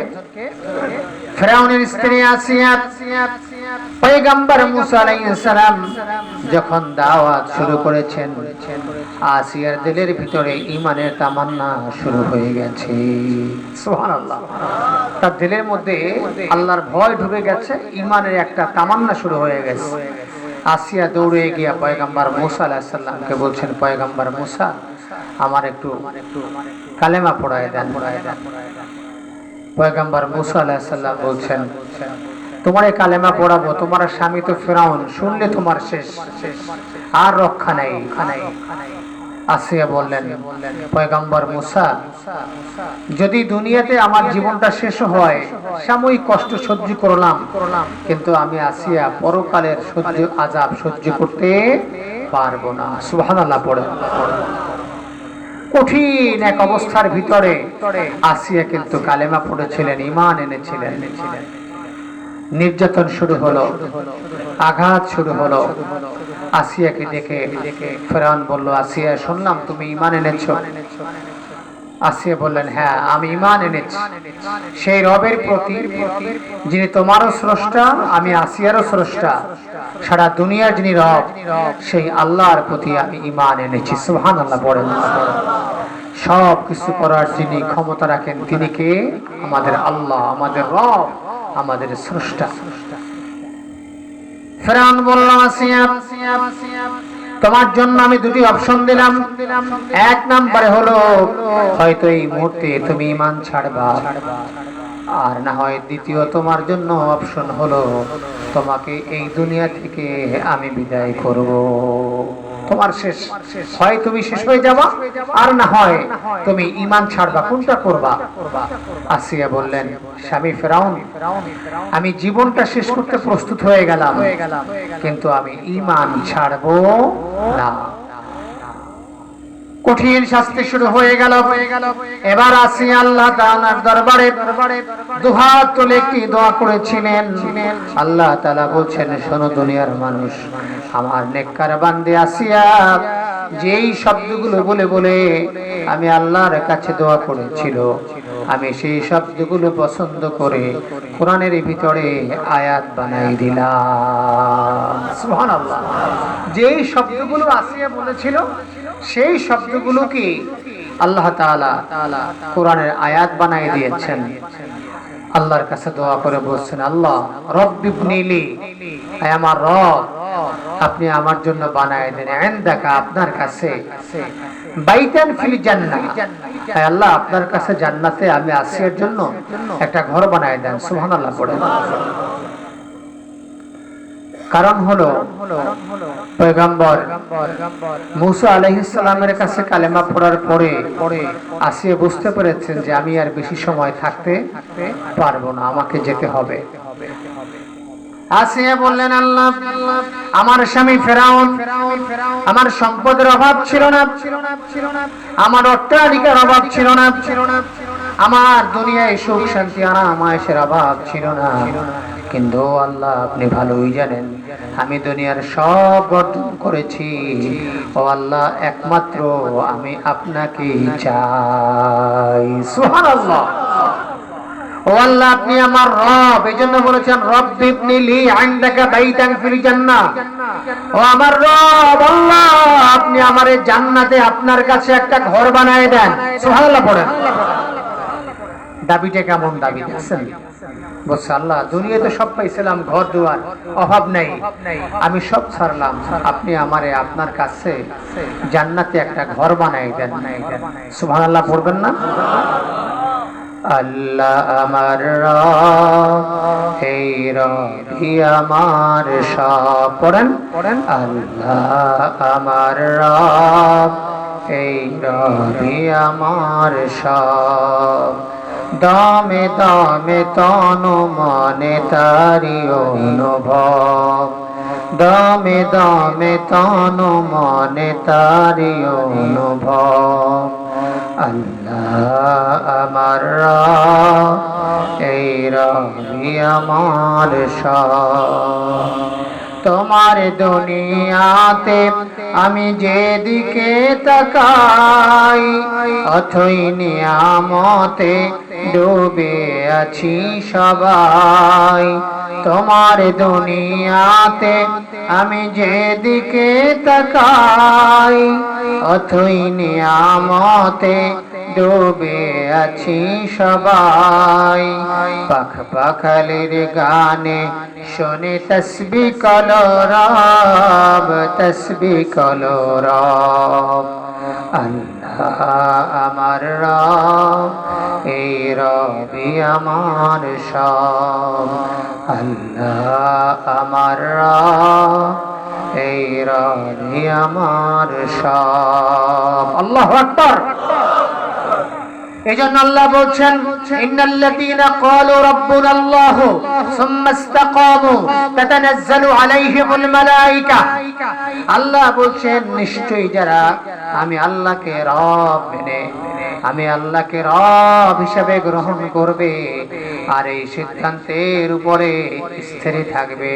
Speaker 2: ফিরআউনের স্ত্রী আসিয়া পয়গম্বর মুসা আলাইহিস সালাম যখন দাওয়াত শুরু করেছেন, আসিয়ার দিলের ভিতরে ঈমানের তামান্না শুরু হয়ে গেছে। সুবহানাল্লাহ। তার দিলের মধ্যে আল্লাহর ভয় ঢুকে গেছে, ঈমানের একটা তামান্না শুরু হয়ে গেছে। আসিয়া দৌড়ে গিয়ে পয়গম্বর মুসা আলাইহিস সালামকে বলছেন, পয়গম্বর মুসা আমার একটু কালেমা পড়ায় দেন। পয়গম্বর মুসা আলাইহিস সালাম বলছেন, তোমার এই কালেমা পড়াবো, তোমার স্বামী তো ফিরআউন, শুনলে তোমার শেষ, আর রক্ষা নাই। আসিয়া বললেন, পয়গম্বর মুসা যদি দুনিয়াতে আমার জীবনটা শেষ হয়, সাময়িক কষ্ট সহ্য করলাম, কিন্তু আমি আসিয়া পরকালের আযাব সহ্য করতে পারবো না। সুবহানাল্লাহ পড়েন। কঠিন এক অবস্থার ভিতরে আসিয়া কিন্তু কালেমা পড়েছিলেন, ঈমান এনেছিলেন। নির্যাতন শুরু হলো, আঘাত শুরু হলো। আসিয়াকে দেখে ফিরআউন বলল, আসিয়া শুনলাম তুমি ঈমান এনেছো। আসিয়া বললেন, হ্যাঁ আমি ঈমান এনেছি সেই রবের প্রতি যিনি তোমারও স্রষ্টা, আমি আসিয়ারও স্রষ্টা, সারা দুনিয়ার যিনি রব সেই আল্লাহর প্রতি আমি ঈমান এনেছি। সুবহানাল্লাহ পড়েন। সব কিছু করার যিনি ক্ষমতা রাখেন তিনি কে? আমাদের আল্লাহ, আমাদের রব, আমাদের স্রষ্টা। ফিরআউন বলল, আসিয়া তোমার জন্য আমি দুটি অপশন দিলাম। এক নম্বরে হলো হয়তো এই মুহূর্তে তুমি ঈমান ছাড়বা, আর না হয় দ্বিতীয় তোমার জন্য অপশন হলো তোমাকে এই দুনিয়া থেকে আমি বিদায় করব। তোমার শেষ, হয় তুমি শেষ হয়ে যাবা আর না হয় তুমি ঈমান ছাড়বা, কোনটা করবা? আসিয়া বললেন, স্বামী ফিরআউন আমি জীবনটা শেষ করতে প্রস্তুত হয়ে গেলাম, কিন্তু আমি ঈমান ছাড়বো না। কঠিন শাস্তি শুরু হয়ে গেল। এবার আসিয়া আল্লাহ তাআলার দরবারে দুহাত তুলে একটি দোয়া করেছিলেন। আল্লাহ তাআলা বলছেন, শোনো দুনিয়ার মানুষ, আমার নেককার বান্দী আসিয়া যেই শব্দগুলো বলে বলে আমি আল্লাহর কাছে দোয়া করেছিল, আমি সেই শব্দগুলো পছন্দ করে কোরআনের ভিতরে আয়াত বানাই দিলাম। সুবহানাল্লাহ। যেই শব্দগুলো আসিয়া বলেছিল সেই শব্দগুলোকে আল্লাহ তাআলা কোরআনের আয়াত বানাই দিয়েছেন। আল্লাহর কাছে দোয়া করে বলছেন, আল্লাহ রব্বিবনিলি, হে আমার রব আপনি আমার জন্য বানায় দেন ইনদাকা, আপনার কাছে বাইতান ফিল জান্নাহ, হে আল্লাহ আপনার কাছে জান্নাতে আমি আসিয়ার জন্য একটা ঘর বানায় দেন। সুবহানাল্লাহ পড়েন। কারণ হলো পয়গম্বর মুসা আলাইহিস সালামের কাছে কালেমা পড়ার পরে আসিয়া বুঝতে পেরেছেন যে আমি আর বেশি সময় থাকতে পারবো না, আমাকে যেতে হবে। আসিয়া বললেন, আল্লাহ, আমার স্বামী ফেরাউন, আমার সম্পদের অভাব ছিল না, আমার অট্টালিকার অভাব ছিল না, আমার দুনিয়ায় সুখ শান্তি আরাম আয়েশের অভাব ছিল না, কিন্তু আল্লাহ আপনি ভালোই জানেন আমি দুনিয়ার সব অর্জন করেছি। ও আল্লাহ, একমাত্র আমি আপনাকে চাই। সুবহানাল্লাহ। ও আল্লাহ, আপনি আমার রব, এজন্য বলেছেন রব্বি ইবনি লি ইনদাকা বাইতান ফিল জান্নাহ। ও আমার রব আল্লাহ, আপনি আমারে জান্নাতে আপনার কাছে একটা ঘর বানায় দেন। সুবহানাল্লাহ পড়েন। দাবিটা কেমন দাবি দেখছেন? বলছে আল্লাহ, দুনিয়াতে সব পাইছিলাম, ঘর দুয়ার অভাব নাই, আমি সব ছাড়লাম, আপনি আমারে আপনার কাছে জান্নাতে একটা ঘর বানায় দেন। সুবহানাল্লাহ পড়বেন না? আল্লাহ আমার রব, এই রবি আমার সব। পড়েন, আল্লাহ আমার রব, এই রবি আমার সব। দমে দমে তনু মনে তারি অনুভব, দমে দমে তনু মনে তারি অনুভব। আল্লাহ আমার রব, এই রবি আমার সব। তোমার দুনিয়াতে আমি যেদিকে তাকাই, অথই নিয়ামতে ডুবে আছি সবাই। তোমার দুনিয়াতে আমি যেদিকে তাকাই, অথই নিয়ামতে ডুবে আছি সবাই। পাখ পাখালির গানে শোনে তসবিহ কলরব, তসবিহ কলরব। আল্লাহ আমার রব, এই রবি আমার সব। আল্লাহ আমার রব, এই রবি আমার সব। আল্লাহু আকবার। এজন্য আল্লাহ বলছেন, ইন্নাল্লাযীনা ক্বালু রাব্বুনাল্লাহু সুম্মা ইসতাকামু তাতানাজ্জালু আলাইহিমুল মালায়েকা। আল্লাহ বলছেন, নিশ্চয়ই যারা আমি আল্লাহকে রব মেনে আমি আল্লাহকে রব হিসেবে গ্রহণ করবে আর এই সিদ্ধান্তের উপরে স্থির থাকবে,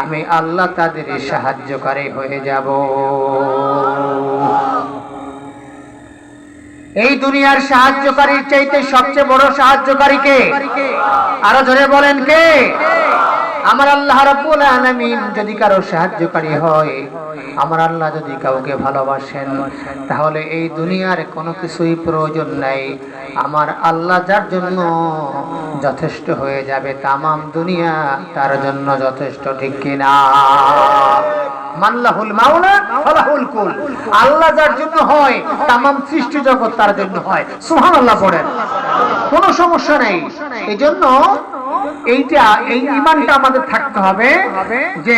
Speaker 2: আমি আল্লাহ তাদের সাহায্যকারী হয়ে যাব। এই দুনিয়ার সাহায্যকারীর চাইতে সবচেয়ে বড় সাহায্যকারী কে? আরো জোরে বলেন কে? আমার আল্লাহ রাব্বুল আলামিন যদি কারো সাহায্যকারী হয়, আমার আল্লাহ যদি কাউকে ভালোবাসেন, তাহলে এই দুনিয়ার কোনো কিছুই প্রয়োজন নাই। আমার আল্লাহ যার জন্য যথেষ্ট হয়ে যাবে, তামাম দুনিয়া তার জন্য যথেষ্ট, ঠিক কিনা? মানলাহুল মাওলা ফালাহুল কুল। আল্লাহ যার জন্য হয়, তামাম সৃষ্টি জগৎ তার জন্য হয়। সুবহানাল্লাহ পড়েন, কোনো সমস্যা নেই। এজন্য এই ঈমানটা আমাদের থাকতে হবে যে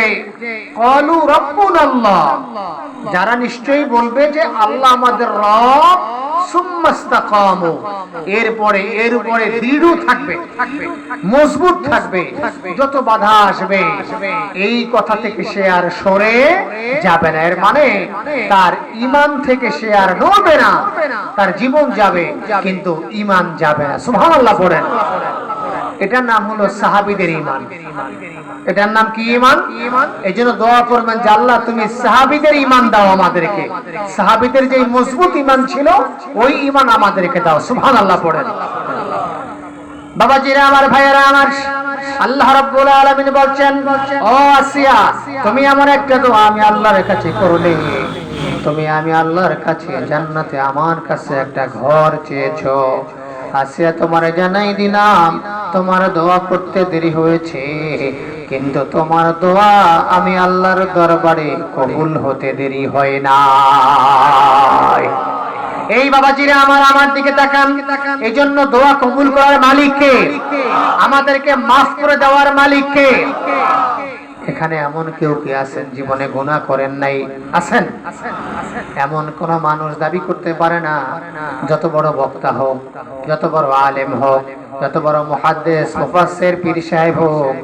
Speaker 2: ক্বালু রাব্বুনাল্লাহ, যারা নিশ্চয়ই বলবে যে আল্লাহ আমাদের রব, সুম্মা ইসতাকামু, এরপরে এর উপরে দৃঢ় থাকবে, মজবুত থাকবে। যত বাধা আসবে এই কথা থেকে সে আর সরে যাবে না। এর মানে তার ঈমান থেকে সে আর নড়বে না। তার জীবন যাবে কিন্তু ঈমান যাবে না। সুবহানাল্লাহ পড়েন। এটার নাম হলো সাহাবীদের ঈমান। এটার নাম কি? ঈমান। এইজন্য দোয়া করবেন যে আল্লাহ তুমি সাহাবীদের ঈমান দাও আমাদেরকে। সাহাবীদের যে মজবুত ঈমান ছিল, ওই ঈমান আমাদেরকে দাও। সুবহানাল্লাহ পড়েন। বাবাজিরা আমার, ভাইয়েরা আমার, আল্লাহ রাব্বুল আলামিন বলছেন, ও আসিয়া, তুমি এমন একটা দোয়া আমি আল্লাহর কাছে করলে, তুমি আমি আল্লাহর কাছে জান্নাতে আমার কাছে একটা ঘর চেয়েছো। আসিয়া, তোমারে জানাই দিলাম তোমার দোয়া করতে দেরি হয়েছে, কিন্তু তোমার দোয়া আমি আল্লাহর দরবারে কবুল হতে দেরি হয় না। এই বাবাজিরা আমার দিকে তাকান। এই জন্য দোয়া কবুল করার মালিক কে? আমাদেরকে মাফ করে দেওয়ার মালিক কে? এখানে এমন কেউ কি আছেন জীবনে গুনাহ করেন নাই? আছেন? এমন কোন মানুষ দাবি করতে পারে না, যত বড় বক্তা হোক, যত বড় আলেম হোক, যত বড় মুহাদ্দিস মুফাসসির পীর সাহেব হোক,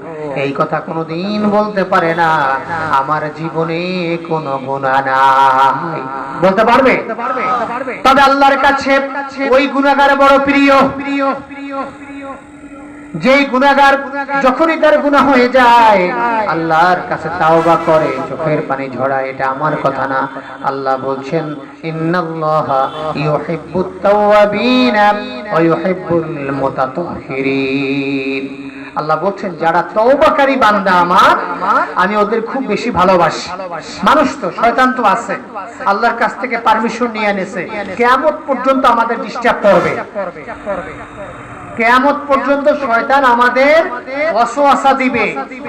Speaker 2: এই কথা কোনোদিন বলতে পারে না আমার জীবনে কোনো গুনাহ নাই। বলতে পারবে? তবে আল্লাহর কাছে ওই গুনাহগার বড় প্রিয়, যেই গুনাহগার যখনই তার গুনাহ হয়ে যায় আল্লাহর কাছে তাওবা করে, চোখের পানি ঝরায়। এটা আমার কথা না, আল্লাহ বলছেন ইন্নাল্লাহা ইউহিব্বুত তাওয়াবিনা ওয়া ইউহিব্বুল মুতাতাহহিরিন। আল্লাহ বলছেন যারা তওবাকারী বান্দা আমার, আমি ওদের খুব বেশি ভালোবাসি। মানুষ তো, শয়তান তো আছে, আল্লাহর কাছ থেকে পারমিশন নিয়ে এনেছে কিয়ামত পর্যন্ত আমাদের ডিস্টার্ব করবে। কিয়ামত পর্যন্ত শয়তান আমাদের ওয়াসওয়াসা দিবে,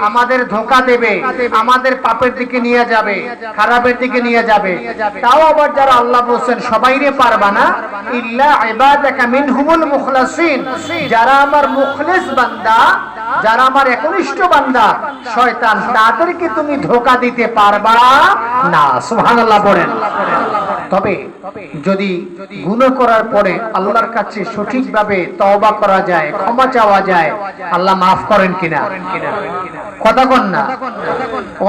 Speaker 2: আমাদের ধোঁকা দেবে, আমাদের পাপের দিকে নিয়ে যাবে, খারাপের দিকে নিয়ে যাবে। তাও আবার যারা আল্লাহ বলেন সবাইরে পারবা না, ইল্লা ইবাদাকা মিনহুমুল মুখলাসিন, যারা আমার মুখলিস বান্দা, যারা আমার একনিষ্ঠ বান্দা, শয়তান তাদেরকে তুমি ধোঁকা দিতে পারবা না। সুবহানাল্লাহ বলেন। তবে যদি গুনাহ করার পরে আল্লাহর কাছে সঠিকভাবে তওবা করা যায়, ক্ষমা চাওয়া যায়, আল্লাহ মাফ করেন কিনা? কথা কন না।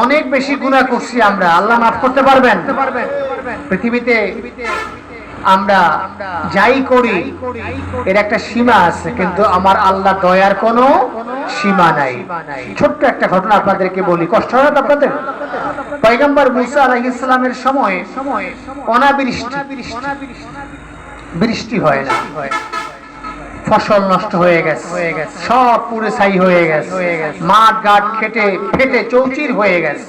Speaker 2: অনেক বেশি গুনাহ করছি আমরা, আল্লাহ মাফ করতে পারবেন? পৃথিবীতে আমরা যাই করি এর একটা সীমা আছে, কিন্তু আমার আল্লাহ দয়ার কোনো সীমা নাই। ছোট্ট একটা ঘটনা আপনাদেরকে বলি, কষ্ট হয় না আপনাদের? পয়গম্বর মুসা আলাইহিস সালামের সময় অনাবৃষ্টি, বৃষ্টি হয় না, ফসল নষ্ট হয়ে গেছে, সব পুরো ছাই হয়ে গেছে, মাঠ ঘাট ফেটে চৌচির হয়ে গেছে,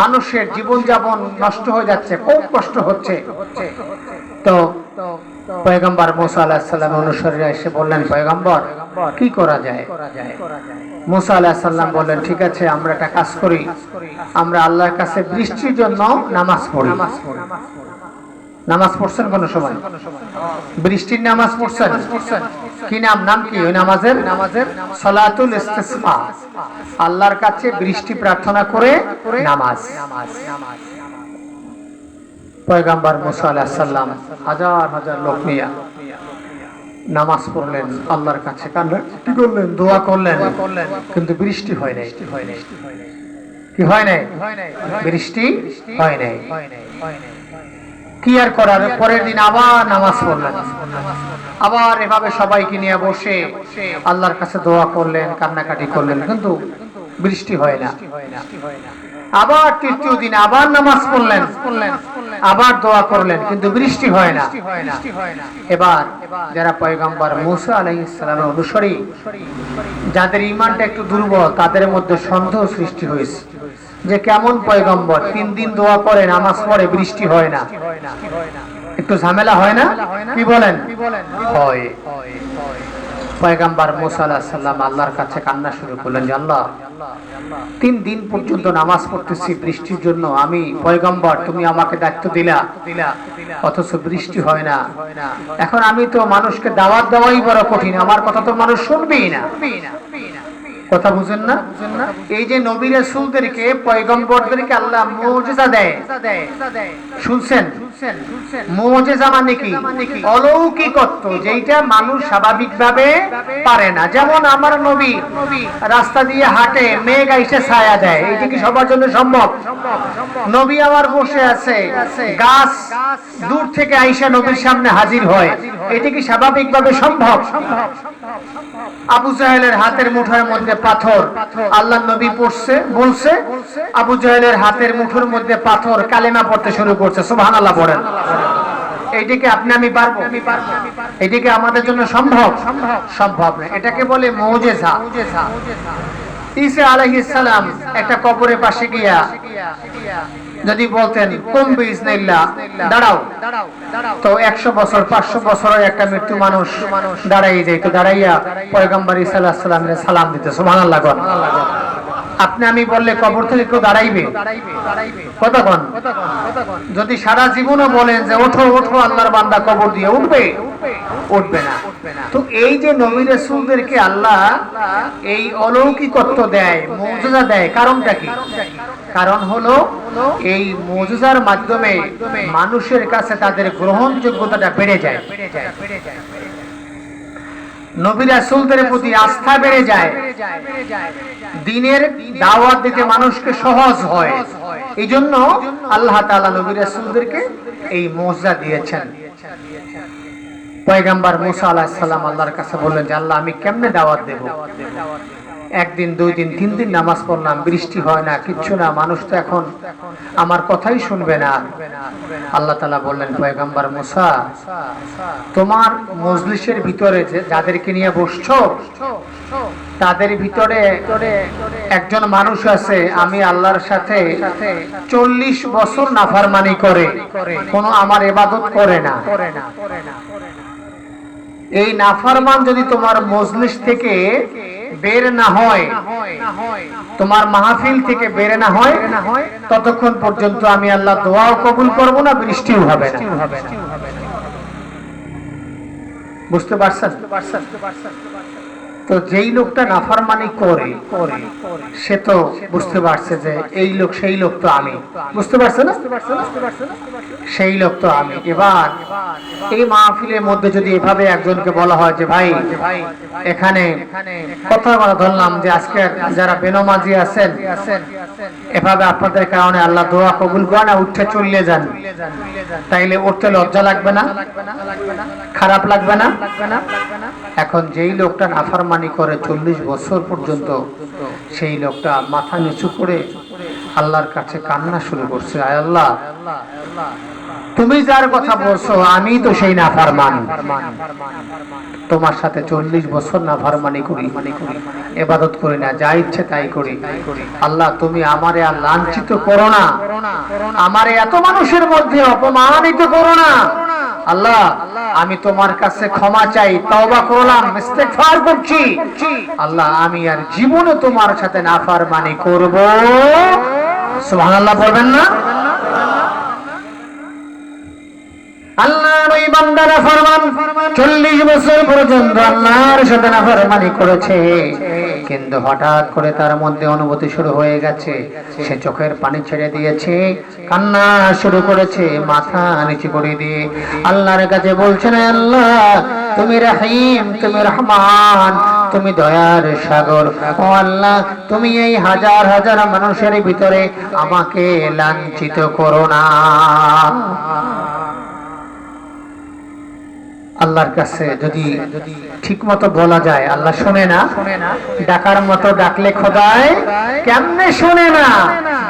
Speaker 2: মানুষের জীবনযাপন নষ্ট হয়ে যাচ্ছে, খুব কষ্ট হচ্ছে। তো পয়গম্বর মুসা আলাইহিস সালাম অনুসারীরা এসে বললেন, পয়গম্বর কি করা যায়? মুসা আলাইহিস সালাম বললেন, ঠিক আছে, আমরা একটা কাজ করি, আমরা আল্লাহর কাছে বৃষ্টির জন্য নামাজ পড়ি। নামাজ পড়ছেন কোন সময়? বৃষ্টির নামাজ পড়ছেন? কি নাম? নাম কি ওই নামাজের? সালাতুল ইস্তিসকা, আল্লাহর কাছে বৃষ্টি প্রার্থনা করে নামাজ। পয়গম্বর মুসা আলাইহিস সালাম হাজার হাজার লোক নিয়ে নামাজ পড়লেন, আল্লাহর কাছে কান্নাকাটি করলেন, দোয়া করলেন, কিন্তু বৃষ্টি হয় নাই। কি হয় নাই? বৃষ্টি হয় নাই। কি আর করার? পরের দিন আবার নামাজ পড়লেন, আবার এভাবে সবাইকে নিয়ে বসে আল্লাহর কাছে দোয়া করলেন, কান্নাকাটি করলেন, কিন্তু বৃষ্টি হয় না। আবার তৃতীয় দিন আবার নামাজ পড়লেন, আবার দোয়া করলেন, কিন্তু বৃষ্টি হয় না। এবার যারা পয়গম্বর মুসা আলাইহিস সালামের অনুসারী, যাদের ঈমানটা একটু দুর্বল, তাদের মধ্যে সন্দেহ সৃষ্টি হয়েছে যে কেমন পয়গম্বর 3 দিন দোয়া করে, নামাজ পড়ে, বৃষ্টি হয় না। একটু ঝামেলা হয় না? কি বলেন? হয়। পয়গম্বর মুসা আলাইহিস সালাম আল্লাহর কাছে কান্না শুরু করলেন যে আল্লাহ, 3 দিন পর্যন্ত নামাজ পড়তেছি বৃষ্টির জন্য, আমি পয়গম্বর, তুমি আমাকে দায়িত্ব দিলা, অথচ বৃষ্টি হয় না। এখন আমি তো মানুষকে দাওয়াত দেওয়াই বড় কঠিন, আমার কথা তো মানুষ শুনবেই না। কথা বুঝেন না? এই যে নবী রাসূলদেরকে, পয়গম্বরদেরকে আল্লাহ মুজিজা দেয়, শুনছেন? মুজিজা মানে কি? অলৌকিকত্ব, যেটা মানুষ স্বাভাবিকভাবে পারে না। যেমন আমার নবী রাস্তা দিয়ে হাঁটে, মেঘ এসে ছায়া দেয়, এটা কি সবার জন্য সম্ভব? নবী আমার বসে আছে, গাছ দূর থেকে আইসা নবীর সামনে হাজির হয়, এটা কি স্বাভাবিকভাবে সম্ভব? আবু জাহেলের হাতের মুঠোর মধ্যে পাথর, আল্লাহর নবী বলছে আবু জাহেলের হাতের মুঠোর মধ্যে পাথর, কালেমা পড়তে শুরু করছে। সুবহানাল্লাহ বলেন। এইটাকে আপনি আমি পারবো? এটাকে আমাদের জন্য সম্ভব? সম্ভব না। এটাকে বলে মুজিজা। ঈসা আলাইহিস সালাম একটা কবরের পাশে গিয়া যদি বলতেন কুম বিইজনিল্লাহ, দাঁড়াও, তো 100 বছর 500 বছরের একটা মৃত্যু মানুষ দাঁড়াই যেত, দাঁড়াইয়া পয়গম্বর ঈসা আলাইহিস সালামের সালাম দিত। সুবহানাল্লাহ। আপনি আমি বললে কবর থেকে কেউ দাঁড়াইবে? কতক্ষণ? যদি সারা জীবনও বলেন যে ওঠো ওঠো আল্লাহর বান্দা, কবর দিয়ে উঠবে? উঠবে না। তো এই যে নবী রাসূলদেরকে আল্লাহ এই অলৌকিকত্ব দেয়, মুজিজা দেয়, কারণটা কি? কারণ হলো এই মুজিজার মাধ্যমে মানুষের কাছে তাদের গ্রহণযোগ্যতাটা বেড়ে যায়, নবী রাসূলদের প্রতি আস্থা বেড়ে যায়, দ্বীনের দাওয়াত দিতে মানুষকে সহজ হয়। এই জন্য আল্লাহ তাআলা নবী রাসূলদেরকে এই মুজিজা দিয়েছেন। পয়গম্বর মুসা আলাইহিস সালাম আল্লাহর কাছে বললেন যে আল্লাহ আমি কেমনে দাওয়াত দেব? একদিন, 2 দিন, 3 দিন নামাজ পড়লাম, বৃষ্টি হয় না, কিচ্ছু না, মানুষ তো এখন আমার কথাই শুনবে না। আল্লাহ তাআলা বললেন পয়গম্বর মুসা, তোমার মজলিসের ভিতরে যে যাদেরকে নিয়ে বসছো তাদের ভিতরে একজন মানুষ আছে, আমি আল্লাহর সাথে 40 বছর নাফরমানি করে, কোনো আমার ইবাদত করে না। এই নাফরমান যদি তোমার মজলিস থেকে বের না হয়, তোমার মাহফিল থেকে বের না হয়, ততক্ষণ পর্যন্ত আমি আল্লাহ দোয়াও কবুল করব না, বৃষ্টিও হবে না। বুঝতে পারছেন? তো যেই লোকটা নাফরমানি করে সে তো বুঝতে পারছে যে এই লোক সেই লোক তো আমি, বুঝতে পারছে না? সেই লোক তো আমি। এবার এই মাহফিলের মধ্যে যদি এভাবে একজনকে বলা হয় যে ভাই এখানে কথা ধরলাম যে আজকে যারা বেনমাজি আছেন এভাবে আপনাদের কারণে আল্লাহ দোয়া কবুল করে না, উঠে চলে যান, তাইলে উঠতে লজ্জা লাগবে না? খারাপ লাগবে না? এখন যেই লোকটা নাফরমানি করে 40 বছর পর্যন্ত, সেই লোকটা মাথা নিচু করে আল্লাহর কাছে কান্না শুরু করছে, আয় আল্লাহ তুমি যার কথা বলছো আমি তো সেই নাফরমান, তোমার সাথে 40 বছর নাফরমানি করি, ইবাদত করি না, যা ইচ্ছে তাই করি। আল্লাহ তুমি আমারে আর লাঞ্ছিত করো না, আমারে এত মানুষের মধ্যে অপমানিত করো না। আল্লাহ আমি তোমার কাছে ক্ষমা চাই, তওবা করলাম, ইস্তেগফার করছি। আল্লাহ আমি আর জীবনে তোমার সাথে নাফরমানি করব। সুবহানাল্লাহ বলবেন না? আল্লাহর ওই বান্দা নাফরমান 40 বছর পর্যন্ত আল্লাহর সাথে নাফরমানি করেছে, কিন্তু হঠাৎ করে তার মধ্যে অনুভূতি শুরু হয়ে গেছে, সে চোখের পানি ছেড়ে দিয়েছে, কান্না শুরু করেছে, মাথা নিচু করে দিয়ে আল্লাহর কাছে বলছেন, আল্লাহ তুমি রহিম, তুমি রহমান, তুমি দয়ার সাগর, ও আল্লাহ তুমি এই হাজার হাজার মানুষের ভিতরে আমাকে লাঞ্ছিত করো না। আল্লাহর কাছে যদি ঠিক মতো বলা যায়, আল্লাহ শোনে না? ডাকার মতো ডাকলে খোদায় কেমনে শোনে না?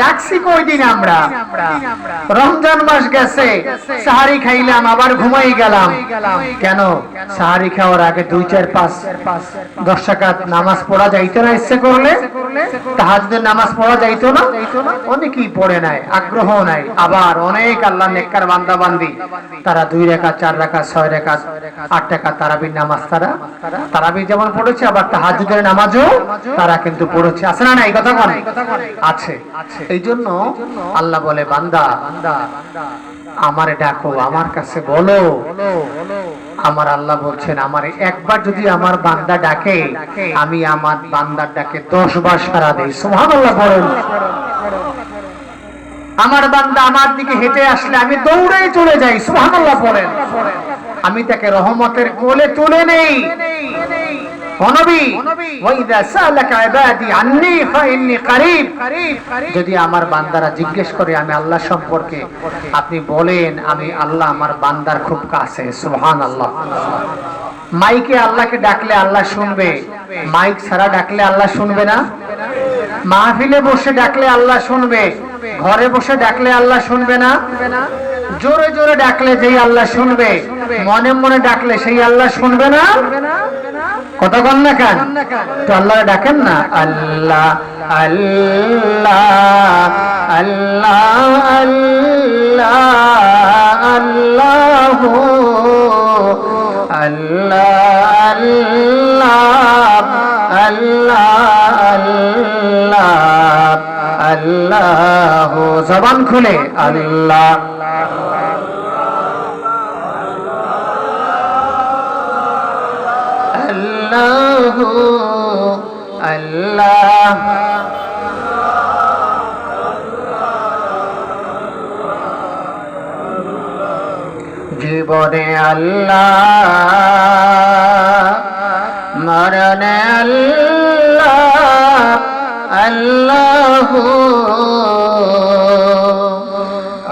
Speaker 2: ডাকছি কয়দিন আমরা, রমজান মাস গেছে, সাহারি খাইলাম আবার ঘুমাই গেলাম, কেন? সাহারি খাওয়ার আগে 2, 4, 5, 10 রাকাত নামাজ পড়া যাইতো না? ইচ্ছে করলে তাহাজ্জুদের নামাজ পড়া যাইতো না? অনেকেই পড়ে নাই, আগ্রহ নাই। আবার অনেক আল্লাহ নেককার বান্দা বান্দি তারা 2 রাকাত, 4 রাকাত, 6 রাকাত, 8 রাকাত তারাবির নামাজ তারাবি যেমন পড়েছে, আবার তাহাজ্জুদের নামাজও তারা কিন্তু পড়েছে। আছে না? এই কথা বলে আছে। এই জন্য আল্লাহ বলে, বান্দা আমারে ডাকো, আমার কাছে বলো। আমার আল্লাহ বলছেন, আমার একবার যদি আমার বান্দা ডাকে, আমি আমার বান্দার ডাকে 10 বার সাড়া দেই। সুবহানাল্লাহ বলেন। আমার বান্দা আমার দিকে হেঁটে আসলে আমি দৌড়ে চলে যাই। সুবহানাল্লাহ বলেন। আমি তাকে রহমতের কোলে তুলে নেই। যদি আমার বান্দারা জিজ্ঞেস করে আমি আল্লাহ সম্পর্কে, আপনি বলেন আমি আল্লাহ আমার বান্দার খুব কাছে। সুবহানাল্লাহ। মাইকে আল্লাহকে ডাকলে আল্লাহ শুনবে, মাইক ছাড়া ডাকলে আল্লাহ শুনবে না। মাহফিলে বসে ডাকলে আল্লাহ শুনবে, ঘরে বসে ডাকলে আল্লাহ শুনবে না। জোরে জোরে ডাকলে যেই আল্লাহ শুনবে, মনে মনে ডাকলে সেই আল্লাহ শুনবে না। কথা বল না কেন? তো আল্লাহ ডাকেন না, আল্লাহ আল্লাহ আল্লাহ আল্লাহ আল্লাহ আল্লাহ আল্লাহ আল্লাহ। জবান খুলে আল্লাহ আল্লাহু আল্লাহ। জীবনে আল্লাহ, মরণে আল্লাহ, আল্লাহু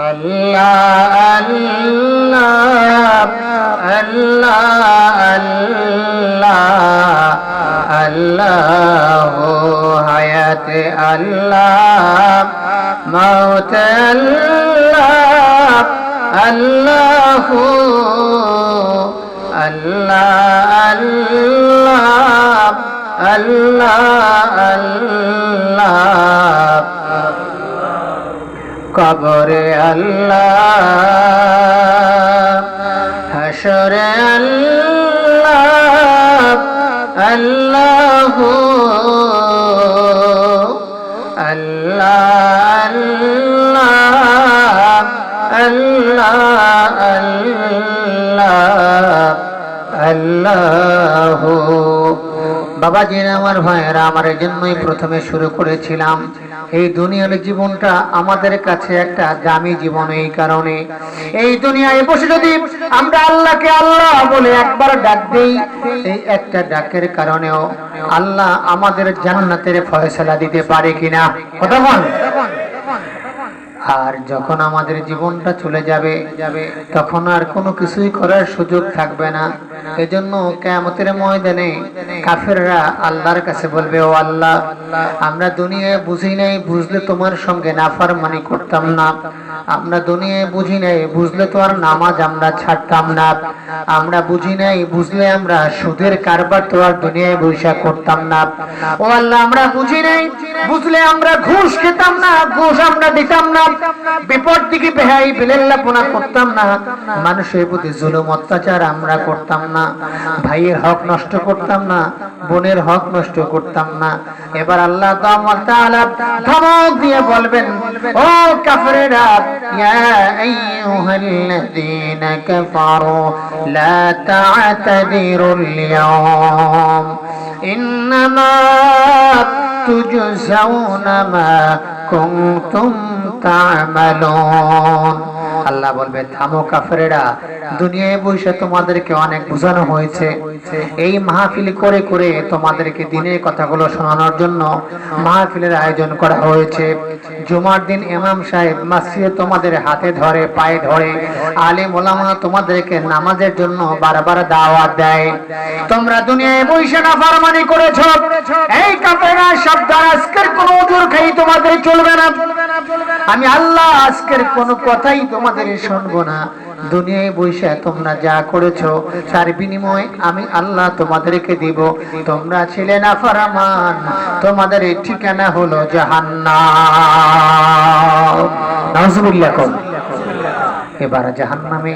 Speaker 2: আল্লাহ আল্লাহ আল্লাহ আল্লাহ আল্লাহু হায়াতে আল্লাহ, মওতে আল্লাহ, আল্লাহু আল্লাহ আল্লাহ আল্লাহ কবরে আল্লাহ, হাশরে আল্লাহ, আল্লাহু আল্লাহ আল্লাহ আল্লাহ আল্লাহু। বাবাজিরা, আমার ভাইয়েরা, আমার এই জন্যই প্রথমে শুরু করেছিলাম, এই দুনিয়ার জীবনটা আমাদের কাছে একটা দামি জীবন। এই কারণে এই দুনিয়ায় বসে যদি আমরা আল্লাহকে আল্লাহ বলে একবার ডাক দেই, এই একটা ডাকের কারণেও আল্লাহ আমাদের জান্নাতের ফয়সালা দিতে পারে কিনা, কথা বল। আর যখন আমাদের জীবনটা চলে যাবে, তখন আর কোনো কিছুই করার সুযোগ থাকবে না। এজন্য কিয়ামতের ময়দানে কাফেররা আল্লাহর কাছে বলবে, ও আল্লাহ, আমরা দুনিয়ায় বুঝি নাই, বুঝলে তোমার সঙ্গে নাফরমানি করতাম না। আমরা দুনিয়ায় বুঝি নাই, বুঝলে তো আর নামাজ আমরা ছাড়তাম না। আমরা বুঝি নাই, বুঝলে আমরা সুদের কারবার তো আর দুনিয়ায় বৈশা করতাম না। ও আল্লাহ, আমরা বুঝি নাই, বুঝলে আমরা ঘুষ খেতাম না, ঘুষ আমরা দিতাম না, বিপদ দিকে বেহাই বিলেল্লাপনা করতাম না, মানুষের প্রতি জুলুম অত্যাচার আমরা করতাম না, ভাইয়ের হক নষ্ট করতাম না, বোনের হক নষ্ট করতাম না। এবার আল্লাহ তাআলা ধমক দিয়ে বলবেন, ও কাফেরেরা, ইয়া আইয়ুহাল্লাযীনা কাফারু লা তা'তাদিরুল ইয়াওম ইন্নামা তুজজাউনা মা কুনতুম তা'মালুন। আল্লাহ বলবে, থামো কাফেরেরা, দুনিয়ায় বসে তোমাদেরকে অনেক বোঝানো হয়েছে, এই মাহফিল করে করে তোমাদেরকে দিনের কথাগুলো শোনানোর জন্য মাহফিলের আয়োজন করা হয়েছে। জুমার দিন ইমাম সাহেব মসজিদে তোমাদের হাতে ধরে পায়ে ধরে আলেম ওলামা তোমাদেরকে নামাজের জন্য বারবার দাওয়াত দেয়। তোমরা দুনিয়ায় বসে নাফরমানি করেছো। এই কাফেররা সাবধান, আজকের কোনো ওজুর খাই তোমাদের চলবে না। আমি আল্লাহ আজকের কোনো কথাই তোমাদের শুনবো না। দুনিয়ায় বসে তোমরা যা করেছো তার বিনিময়ে আমি আল্লাহ তোমাদেরকে দিব। তোমরা ছিলে নাফরমান, তোমাদের ঠিকানা হলো জাহান্নাম। নাউজুবিল্লাহ। এবার জাহান্নামে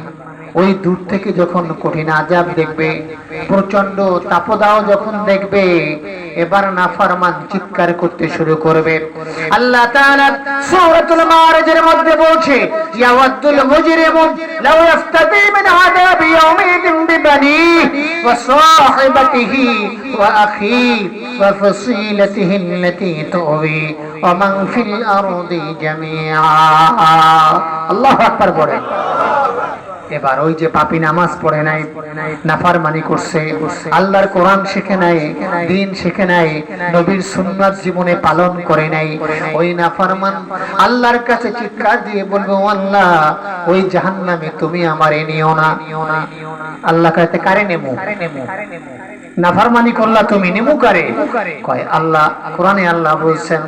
Speaker 2: ওই দূর থেকে যখন কঠিন আযাব দেখবে, প্রচন্ড তাপদাহ যখন দেখবে, এবার নাফরমান চিৎকার করতে শুরু করবে। আল্লাহ তাআলা সূরাতুল মাআরিজের মধ্যে বলছে, ইয়াওয়াদুল মুজরিমু লাউ ইফতাদি মিন আযাবি ইয়াওমিদিন বিবানিহি ওয়া সাহিবাতিহি ওয়া আখিহি ওয়া ফাসিলাতিহি আল্লাতী তুওয়ি ওয়া মান ফিল আরদি জামিআ। আল্লাহু আকবার বলে। এবার ওই যে পাপী নামাজ পড়ে নাই, নাফরমানি করছে, আল্লাহর কোরআন শিখে নাই, দ্বীন শিখে নাই, নবীর সুন্নাত জীবনে পালন করে নাই, ওই নাফরমান আল্লাহর কাছে চিৎকার দিয়ে বলবে, ও আল্লাহ, ওই জাহান্নামে তুমি আমারে নিও না। আল্লাহ কইতে, কারে নেমু? নাফরমানি করলা তুমি, নেমু কারে? কয় আল্লাহ, কোরআনে আল্লাহ বলছেন।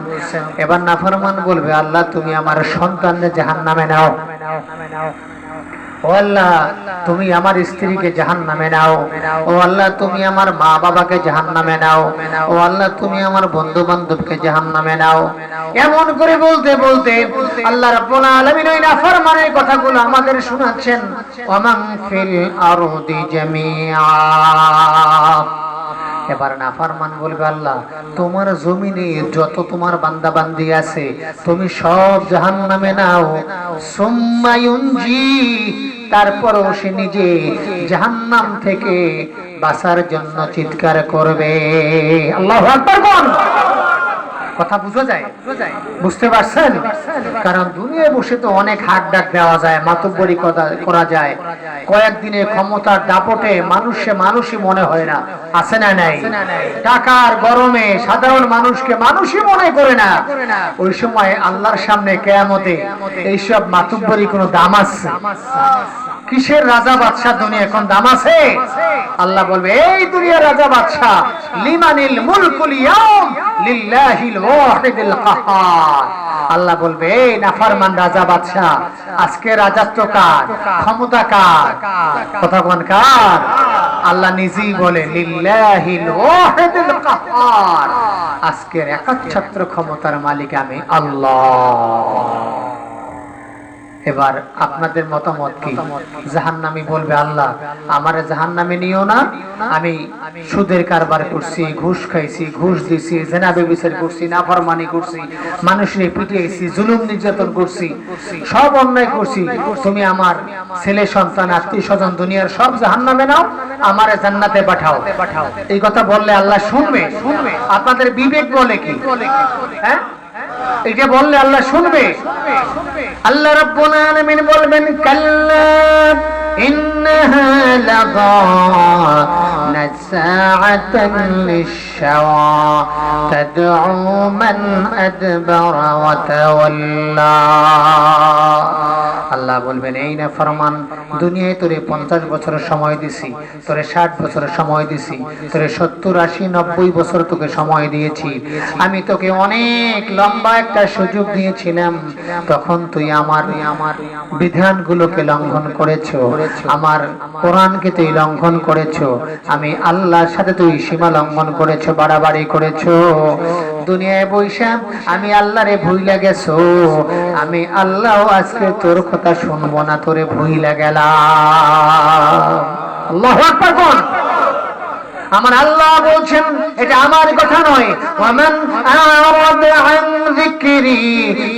Speaker 2: এবার নাফরমান বলবে, আল্লাহ তুমি আমার সন্তানদের জাহান্নামে নাও। ও আল্লাহ, তুমি আমার স্ত্রীকে জাহান্নামে নাও। ও আল্লাহ, তুমি আমার মা বাবাকে জাহান্নামে নাও। ও আল্লাহ, তুমি আমার বন্ধু বান্ধবকে জাহান্নামে নাও। এমন করে বলতে বলতে আল্লাহ রাব্বুল আলামিন ওই নাফরমানের কথাগুলো আমাদের শোনাচ্ছেন। ওয়ামান ফিল আরদি জামিআ। এবার নাফরমান বলবে, আল্লাহ তোমার জমিনে যত তোমার বান্দা বান্দি আছে তুমি সব জাহান্নামে নাও। সুম্মা ইউনজি, তারপরও সে নিজে জাহান্নাম থেকে বাঁচার জন্য চিৎকার করবে। আল্লাহু আকবার কোন কথা বুঝা যায়? বুঝতে পারছেন? কারণ দুনিয়ায় বসে তো অনেক হাক ডাক দেওয়া যায়, মাতব্বরি করা যায়, কয়েকদিনের ক্ষমতার দাপটে মানুষই মনে হয় না, আছে না নাই? টাকার গরমে সাধারণ মানুষকে মানুষই মনে করে না। ওই সময় আল্লাহর সামনে কিয়ামতে এইসব মাতব্বরি কোনো দাম আছে? কিসের রাজা বাদশাহ দুনিয়া কোন দাম আছে? আল্লাহ বলবে এই দুনিয়ার রাজা বাদশাহ লিমানিল মুলকুল ইয়াউম লিল্লাহিল ওয়াহিদিল কাহ্হার। আল্লাহ বলবে এই নাফরমান রাজা বাদশাহ আজকে রাজত্ব কার, ক্ষমতা কার? কথা কোন কার? আল্লাহ নিজেই বলে লিল্লাহিল ওয়াহিদিল কাহ্হার, আজকের একচ্ছত্র ক্ষমতার মালিক আমি আল্লাহ। এবার আপনাদের মতামত কি? জাহান্নামী বলবে আল্লাহ আমারে জাহান্নামে নিও না, আমি সুদের কারবার করছি, ঘুষ খাইছি, ঘুষ দিছি, জেনা ব্যভিচার করছি, নাফরমানি করছি, মানুষের পিটিয়েছি, জুলুম নির্যাতন করছি, সব অন্যায় করছি, তুমি আমার ছেলে সন্তান আত্মীয় স্বজন দুনিয়ার সব জাহান্নামে নাও, আমারে জান্নাতে পাঠাও। এই কথা বললে আল্লাহ শুনবে? আপনাদের বিবেক বলে কি? হ্যাঁ, এটা বললে আল্লাহ শুনবে? আল্লাহ রাব্বুল আলামিন বলবেন কাল্লা ইন্নাহা লাযা নাসাআতান লিশ-শাওয়া তাদউ মান আদবারা ওয়া তাওয়াল্লা। আল্লাহ বলবেন এই না ফরমান, দুনিয়ায় তোরে 50 বছর সময় দিছি, তোরে 60 বছর সময় দিছি, তোরে 70, 80, 90 বছর তোকে সময় দিয়েছি, আমি তোকে অনেক লম্বা একটা সুযোগ দিয়েছিলাম, তখন তুই আমার বিধানগুলোকে লঙ্ঘন করেছো, আমার কোরআনকে তুই লঙ্ঘন করেছো, আমি আল্লাহর সাথে তুই সীমা লঙ্ঘন করেছো, বাড়াবাড়ি করেছো। দুনিয়ায় বৈশা আমি আল্লাহরে ভুইলা গেছো, আমি আল্লাহ আজকে তোর কথা শুনবো না, তোরে ভুইলা গেলাম। আল্লাহু আকবার কোন? আমার আল্লাহ বলছেন, এটা আমার কথা নয়, ওয়ামান আরাদা আন যিকরি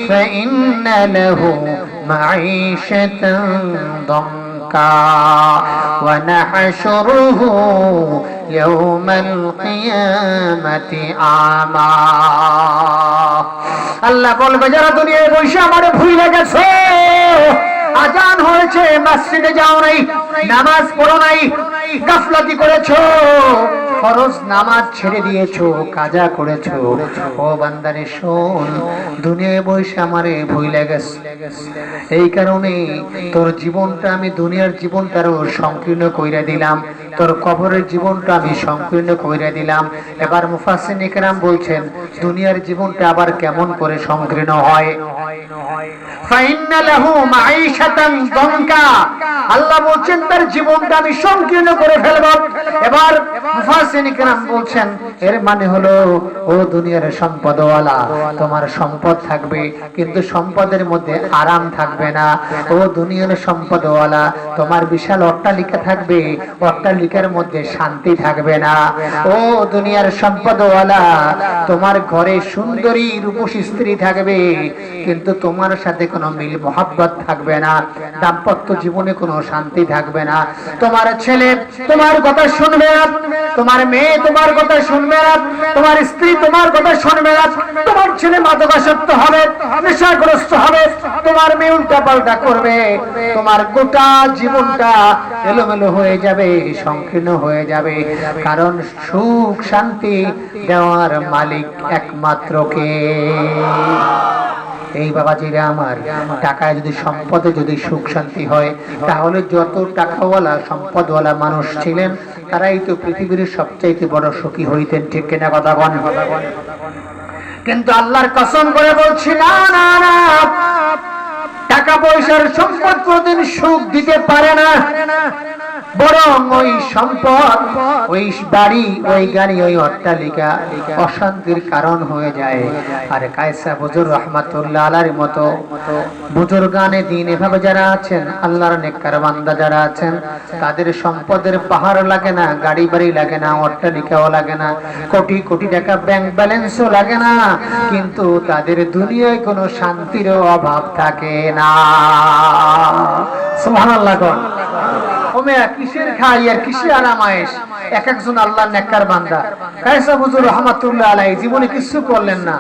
Speaker 2: ফাইন্না লাহু মাঈশাতান দানকা ওয়া নাহশুরুহু ইয়াওমাল কিয়ামাতি আমা। আল্লাহ বলবে যারা দুনিয়ায় বসে আমারে ভুলে গেছে, আজান হয়েছে মসজিদে যাও নাই, নামাজ পড়ো নাই, গাফলাতি করেছো, ফরজ নামাজ ছেড়ে দিয়েছো, কাজা করেছো, ও বান্দারে শোন, দুনিয়ায় বসে আমারে ভুলে গেছে, এই কারণে তোর জীবনটা আমি দুনিয়ার জীবনটারও সংকীর্ণ কইরা দিলাম, তোর কবরের জীবনটা আমি সংকীর্ণ কইরা দিলাম। এবার মুফাসসিরিন ইকরাম বলছেন দুনিয়ার জীবনটা আবার কেমন করে সংকীর্ণ হয়? ফাইন্না লাহু মাঈশাতান দানকা, আল্লাহ বলছেন তার জীবনটা আমি সংকীর্ণ করে ফেলব। এবার মুফাসসিরিন ইকরাম বলছেন এর মানে হলো ও দুনিয়ার সম্পদওয়ালা, তোমার সম্পদ থাকবে কিন্তু সম্পদের মধ্যে আরাম থাকবে না। ও দুনিয়ার সম্পদওয়ালা, তোমার বিশাল অট্টালিকা থাকবে, অট্টালিকার মধ্যে শান্তি থাকবে না। ও দুনিয়ার সম্পদওয়ালা, তোমার ঘরে সুন্দরী রূপসী স্ত্রী থাকবে কিন্তু তোমার সাথে কোনো মিল মোহাব্বত থাকবে না, দাম্পত্য জীবনে কোনো শান্তি থাকবে না। তোমার ছেলে তোমার কথা শুনবে না, তোমার মেয়ে তোমার কথা শুনবে না, তোমার স্ত্রী তোমার কথা শুনবে না, তোমার ছেলে মাদকাসক্ত হবে, নেশাগ্রস্ত হবে, তোমার মেয়ে উল্টাপাল্টা করবে, তোমার গোটা জীবনটা এলোমেলো হয়ে যাবে, সংকীর্ণ হয়ে যাবে। কারণ সুখ শান্তি দেওয়ার মালিক একমাত্র কে? এই বাবাজিরা আমার, টাকায় যদি সম্পদে যদি সুখ শান্তি হয় তাহলে যত টাকাওয়ালা সম্পদওয়ালা মানুষ ছিলেন তারাই তো পৃথিবীর সবচাইতে বড় সুখী হইতেন, ঠিক কিনা কথা বল? কিন্তু আল্লাহর কসম করে বলছি না না না, টাকা পয়সার সম্পদ কোনদিন সুখ দিতে পারে না, বরং ওই সম্পদ, ওই বাড়ি, ওই গাড়ি, ওই অট্টালিকা অশান্তির কারণ হয়ে যায়। আর কায়সা হুজুর রাহমাতুল্লাহ আলাইহির মতো বুজুর্গানে দ্বীন এভাবে যারা আছেন, আল্লাহর নেককার বান্দা যারা আছেন, তাদের সম্পদের পাহাড় লাগে না, গাড়ি বাড়ি লাগে না, অট্টালিকাও লাগে না, কোটি কোটি টাকা ব্যাংক ব্যালেন্সও লাগে না, কিন্তু তাদের দুনিয়ায় কোনো শান্তির অভাব থাকে না। সুবহানাল্লাহ কোন ওমে কিসের খাই আর কিসের আরামায়েশ এক একজন আল্লাহর নেককার বান্দা কায়সা হুজুর রাহমাতুল্লাহ আলাইহি জীবনে কিছু করলেন না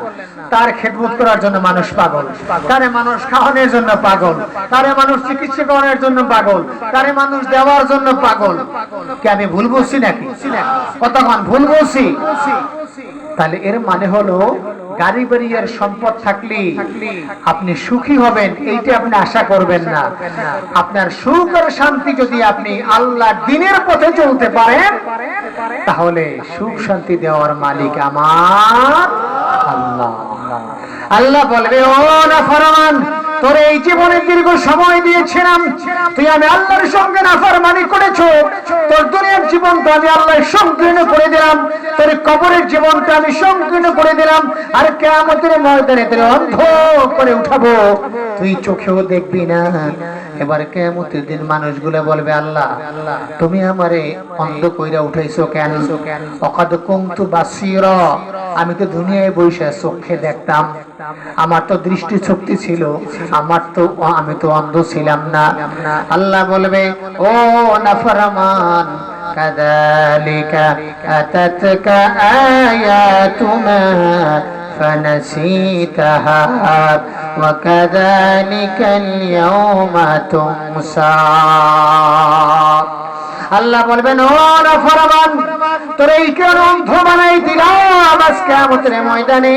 Speaker 2: তার খেদমত করার জন্য মানুষ পাগল তারে মানুষ খাওয়ানোর জন্য পাগল তারে মানুষ চিকিৎসা করার জন্য পাগল তারে মানুষ দেওয়ার জন্য পাগল কি আমি ভুল বলছি নাকি কতক্ষণ ভুল বলছি তাহলে এর মানে হলো গাড়ি বাড়ি আর সম্পদ থাকলে আপনি সুখী হবেন এইটা আপনি আশা করবেন না আপনার সুখ আর শান্তি যদি আপনি আল্লাহর দ্বীনের পথে চলতে পারেন তাহলে সুখ শান্তি দেওয়ার মালিক আমার আল্লাহ আল্লাহ বলবে ও নাফরমান তোর এই জীবনে দীর্ঘ সময় দিয়েছিলাম তুই আমি আল্লাহর সঙ্গে নাফরমানি করেছো তোর দুনিয়ার জীবনটা আমি আল্লাহর সংকীর্ণ করে দিলাম তোর কবরের জীবনটা আমি সংকীর্ণ করে দিলাম আর কিয়ামতের ময়দানে তোর অন্ধ করে উঠাবো তুই চোখেও দেখবি না এবার কিয়ামতের দিন মানুষগুলো বলবে আল্লাহ তুমি আমারে অন্ধ কইরা উঠাইছো কেন ওয়াকাদ কুনতু বাসীরা আমি তো দুনিয়ায় বসে চোখে দেখতাম আমার তো দৃষ্টি শক্তি ছিল আমি তো অন্ধ ছিলাম না আল্লাহ বলবে ও নাফরমান কাযালিকা আতাতকা আয়াতুনা ফানাসিতাহা ওয়া কাযালিকাল ইয়াওমা তুনসা আল্লাহ বলবেন ও নাফরমান তোরে এই কেন অন্ধ বানাই দিলাম আজ কিয়ামতের ময়দানে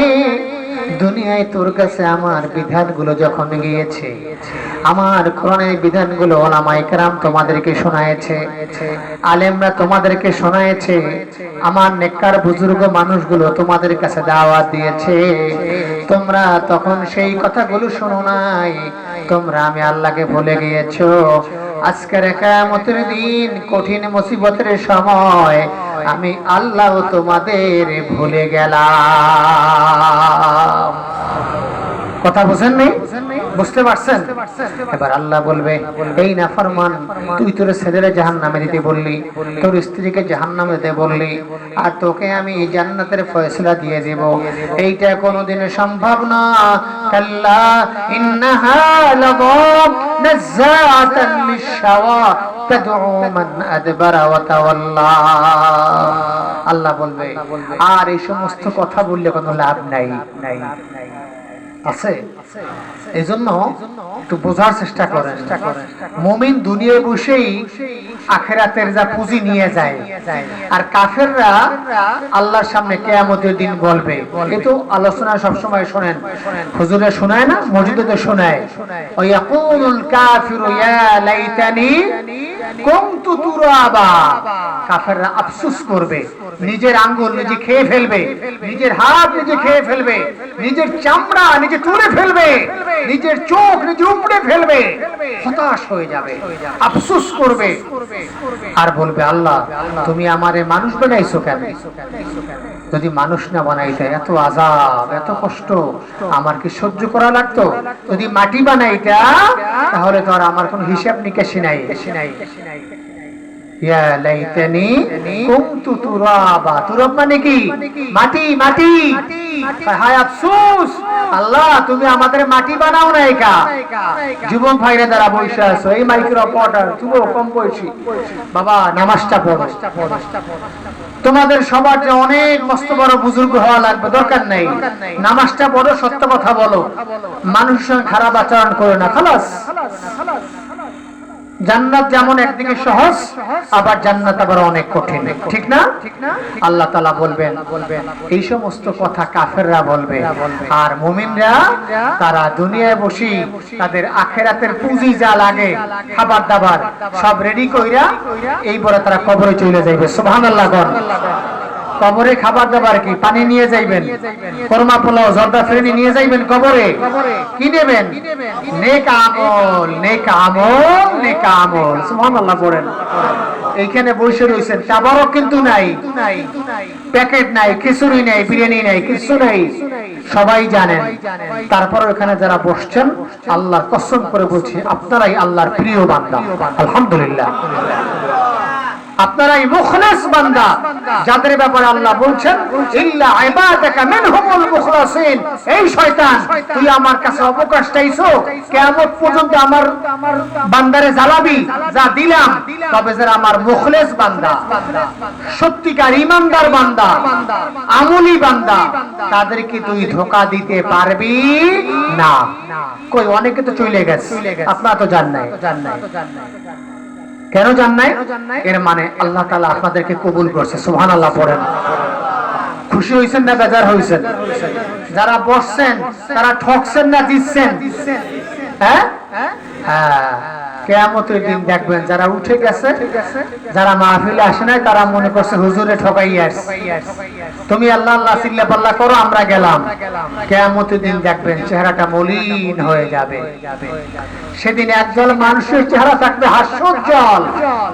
Speaker 2: দুনিয়ায় তোর কাছে আমার বিধানগুলো যখন গিয়েছে আমার কোরআনের বিধানগুলো ওলামায়ে কেরাম তোমাদেরকে শোনায়েছে আলেমরা তোমাদেরকে শোনায়েছে আমার নেককার বুজুর্গ মানুষগুলো তোমাদের কাছে দাওয়াত দিয়েছে তোমরা তখন সেই কথাগুলো শোনো নাই তোমরা আমি আল্লাহকে ভুলে গিয়েছো আজকের কিয়ামতের দিন কঠিন মুসিবতের সময় আমি আল্লাহ তোমাদের ভুলে গেলাম কথা বুঝেন নাই বুঝতে পারছেন এবার আল্লাহ বলবে এই নাফরমান তুই তোর ছেলেরে জাহান্নামে দিতে বললি তোর স্ত্রীকে জাহান্নামে দিতে বললি আর তোকে আমি জান্নাতের ফয়সালা দিয়ে দেব এইটা কোনোদিন সম্ভব না কাল্লা ইন্নাহা লাযা নাযাআতান লিশ-শাওয়া তাদউ মান আদবারা ওয়া তাওয়াল্লা আল্লাহ বলবে আর এই সমস্ত কথা বললে কোনো লাভ নাই আছে এজন্য একটু বোঝার চেষ্টা করেন মুমিন দুনিয়ায় বসেই আখিরাতের যা পুঁজি নিয়ে যায় আর কাফেররা আল্লাহর সামনে কিয়ামতের দিন বলবে কিন্তু আলোচনা সব সময় শুনেন হুজুরে শোনায় না মসজিদে তো শোনায় ওয়া ইয়াকুলুল কাফিরু ইয়া লাইতানি কুনতু তুরাবা কাফেররা আফসোস করবে নিজের আঙ্গুল নিজে খেয়ে ফেলবে নিজের হাত নিজে খেয়ে ফেলবে নিজের চামড়া নিজে তুলে ফেলবে নিজের চোখ নিজে উপড়ে ফেলবে হতাশ হয়ে যাবে আফসোস করবে আর বলবে আল্লাহ তুমি আমারে মানুষ বানাইছো কেন যদি মানুষ না বানাইতে এত আযাব এত কষ্ট আমার কি সহ্য করা লাগতো যদি মাটি বানাইতা তাহলে তো আর আমার কোনো হিসাব নিকাশ নাই ইয়া লাইতানি কুনতু তুরাবা তুরাব মানে কি মাটি মাটি হায় আফসোস আল্লাহ তুমি আমাদের মাটি বানাও না একা যুবক ভাইরা যারা বসে আছো এই মাইক্রো অপারেটর তুমি কম বয়সী বাবা নামাজটা পড়ো তোমাদের সবার যে অনেক মস্ত বড় বুজুর্গ হওয়া লাগবে দরকার নাই নামাজটা পড়ো সত্য কথা বলো মানুষের সঙ্গে খারাপ আচরণ করো না খালাস জান্নাত যেমন একদিকে সহজ আবার জান্নাত আবার অনেক কঠিন ঠিক না আল্লাহ তাআলা বলবেন এই সমস্ত কথা কাফেররা বলবে আর মুমিনরা তারা দুনিয়ায় বসে তাদের আখিরাতের পুঁজি যা লাগে খাবার দাবার সব রেডি কইরা এইবারে তারা কবরে চলে যাবে সুবহানাল্লাহ কোন কবরে খাবার দাবার কি পানি নিয়ে যাইবেন কোরমা পোলাও জর্দা ফেনি নিয়ে যাইবেন কবরে কি নেবেন নেক আমল নেক আমল নেক আমল সুবহানাল্লাহ পড়েন এইখানে বসে রইছেন তাবারক কিন্তু নাই প্যাকেট নাই খিচুড়ি নাই বিরিয়ানি নাই কিছু নাই সবাই জানেন তারপর ওখানে যারা বসছেন আল্লাহর কসম করে বলছি আপনারাই আল্লাহর প্রিয় বান্দা আলহামদুলিল্লাহ আপনারাই মুখলিস বান্দা, যাদের ব্যাপারে আল্লাহ বলছেন ইল্লা ইবাদাকা মিনহুমুল মুখলাসিন। এই শয়তান, তুই আমার কাছে অবকাশ চাইছো, কিয়ামত পর্যন্ত আমার বান্দারে জ্বালাবি, যা দিলাম, তবে যারা আমার মুখলিস বান্দা, সত্যিকার ঈমানদার বান্দা, আমলি বান্দা, তাদেরকে তুই ধোঁকা দিতে পারবি না। কই অনেকে তো চলে গেছে, আপনারা তো জান নাই। কেন জান নাই? এর মানে আল্লাহ তাআলা আপনাদেরকে কবুল করছে। সুবহানাল্লাহ পড়েন। খুশি হইছেন না বেজার হইছেন? যারা বসছেন তারা ঠকছেন না জিতছেন? হ্যাঁ হ্যাঁ, কিয়ামতের দিন দেখবেন যারা উঠে গেছে, যারা মাহফিলে আসে নাই, তারা মনে করছে হুজুরে ঠকাই আসছে। তুমি আল্লাহ আল্লাহ চিল্লা পাল্লা করো, আমরা গেলাম। কিয়ামতের দিন দেখবেন চেহারাটা মলিন হয়ে যাবে। সেদিন একদল মানুষের চেহারা থাকবে হাস্যোজ্জ্বল,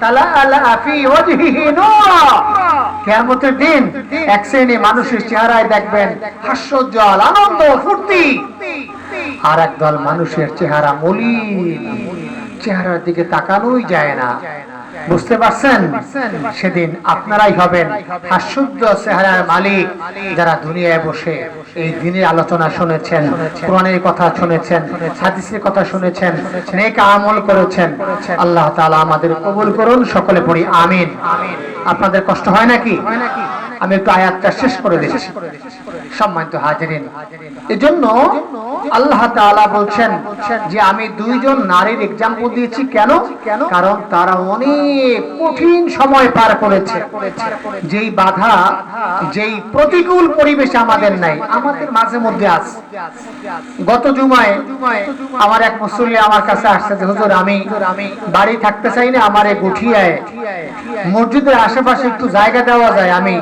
Speaker 2: তালাআলা ফি ওয়াজহিহি নূর। কিয়ামতের দিন এক শ্রেণী মানুষের চেহারায় দেখবেন হাস্যোজ্জ্বল, আনন্দ, ফুর্তি। আর একদল মানুষের চেহারা মলিন, চেহারার দিকে তাকানোই যায় না। বুঝতে পারছেন? সেদিন আপনারাই হবেন হাস্যোজ্জ্বল চেহারার মালিক, যারা দুনিয়ায় বসে এই দিনের আলোচনা শুনেছেন, কোরআনের কথা শুনেছেন, হাদিসের কথা শুনেছেন, নেক আমল করেছেন। আল্লাহ তাআলা আমাদের কবুল করুন। সকলে পড়ি আমিন। আপনাদের কষ্ট হয় নাকি? আমি একটু আয়াতটা শেষ করে দিচ্ছি। সম্মানিত হাজিরিন, এজন্য আল্লাহ তাআলা বলছেন যে আমি দুইজন নারীর এক্সাম্পল দিয়েছি। কেন? কারণ তারা অনেক কঠিন সময় পার করেছে। যেই বাধা, যেই প্রতিকূল পরিবেশ আমাদের নাই, আমাদের মাঝে মধ্যে আছে। গত জুমায় আমার এক মুসল্লি আমার কাছে আসছে যে হুজুর, আমি বাড়ি থাকতে চাই না, আমার এই গুঠিয়ায় মসজিদের আশেপাশে একটু জায়গা দেওয়া যায়, আমি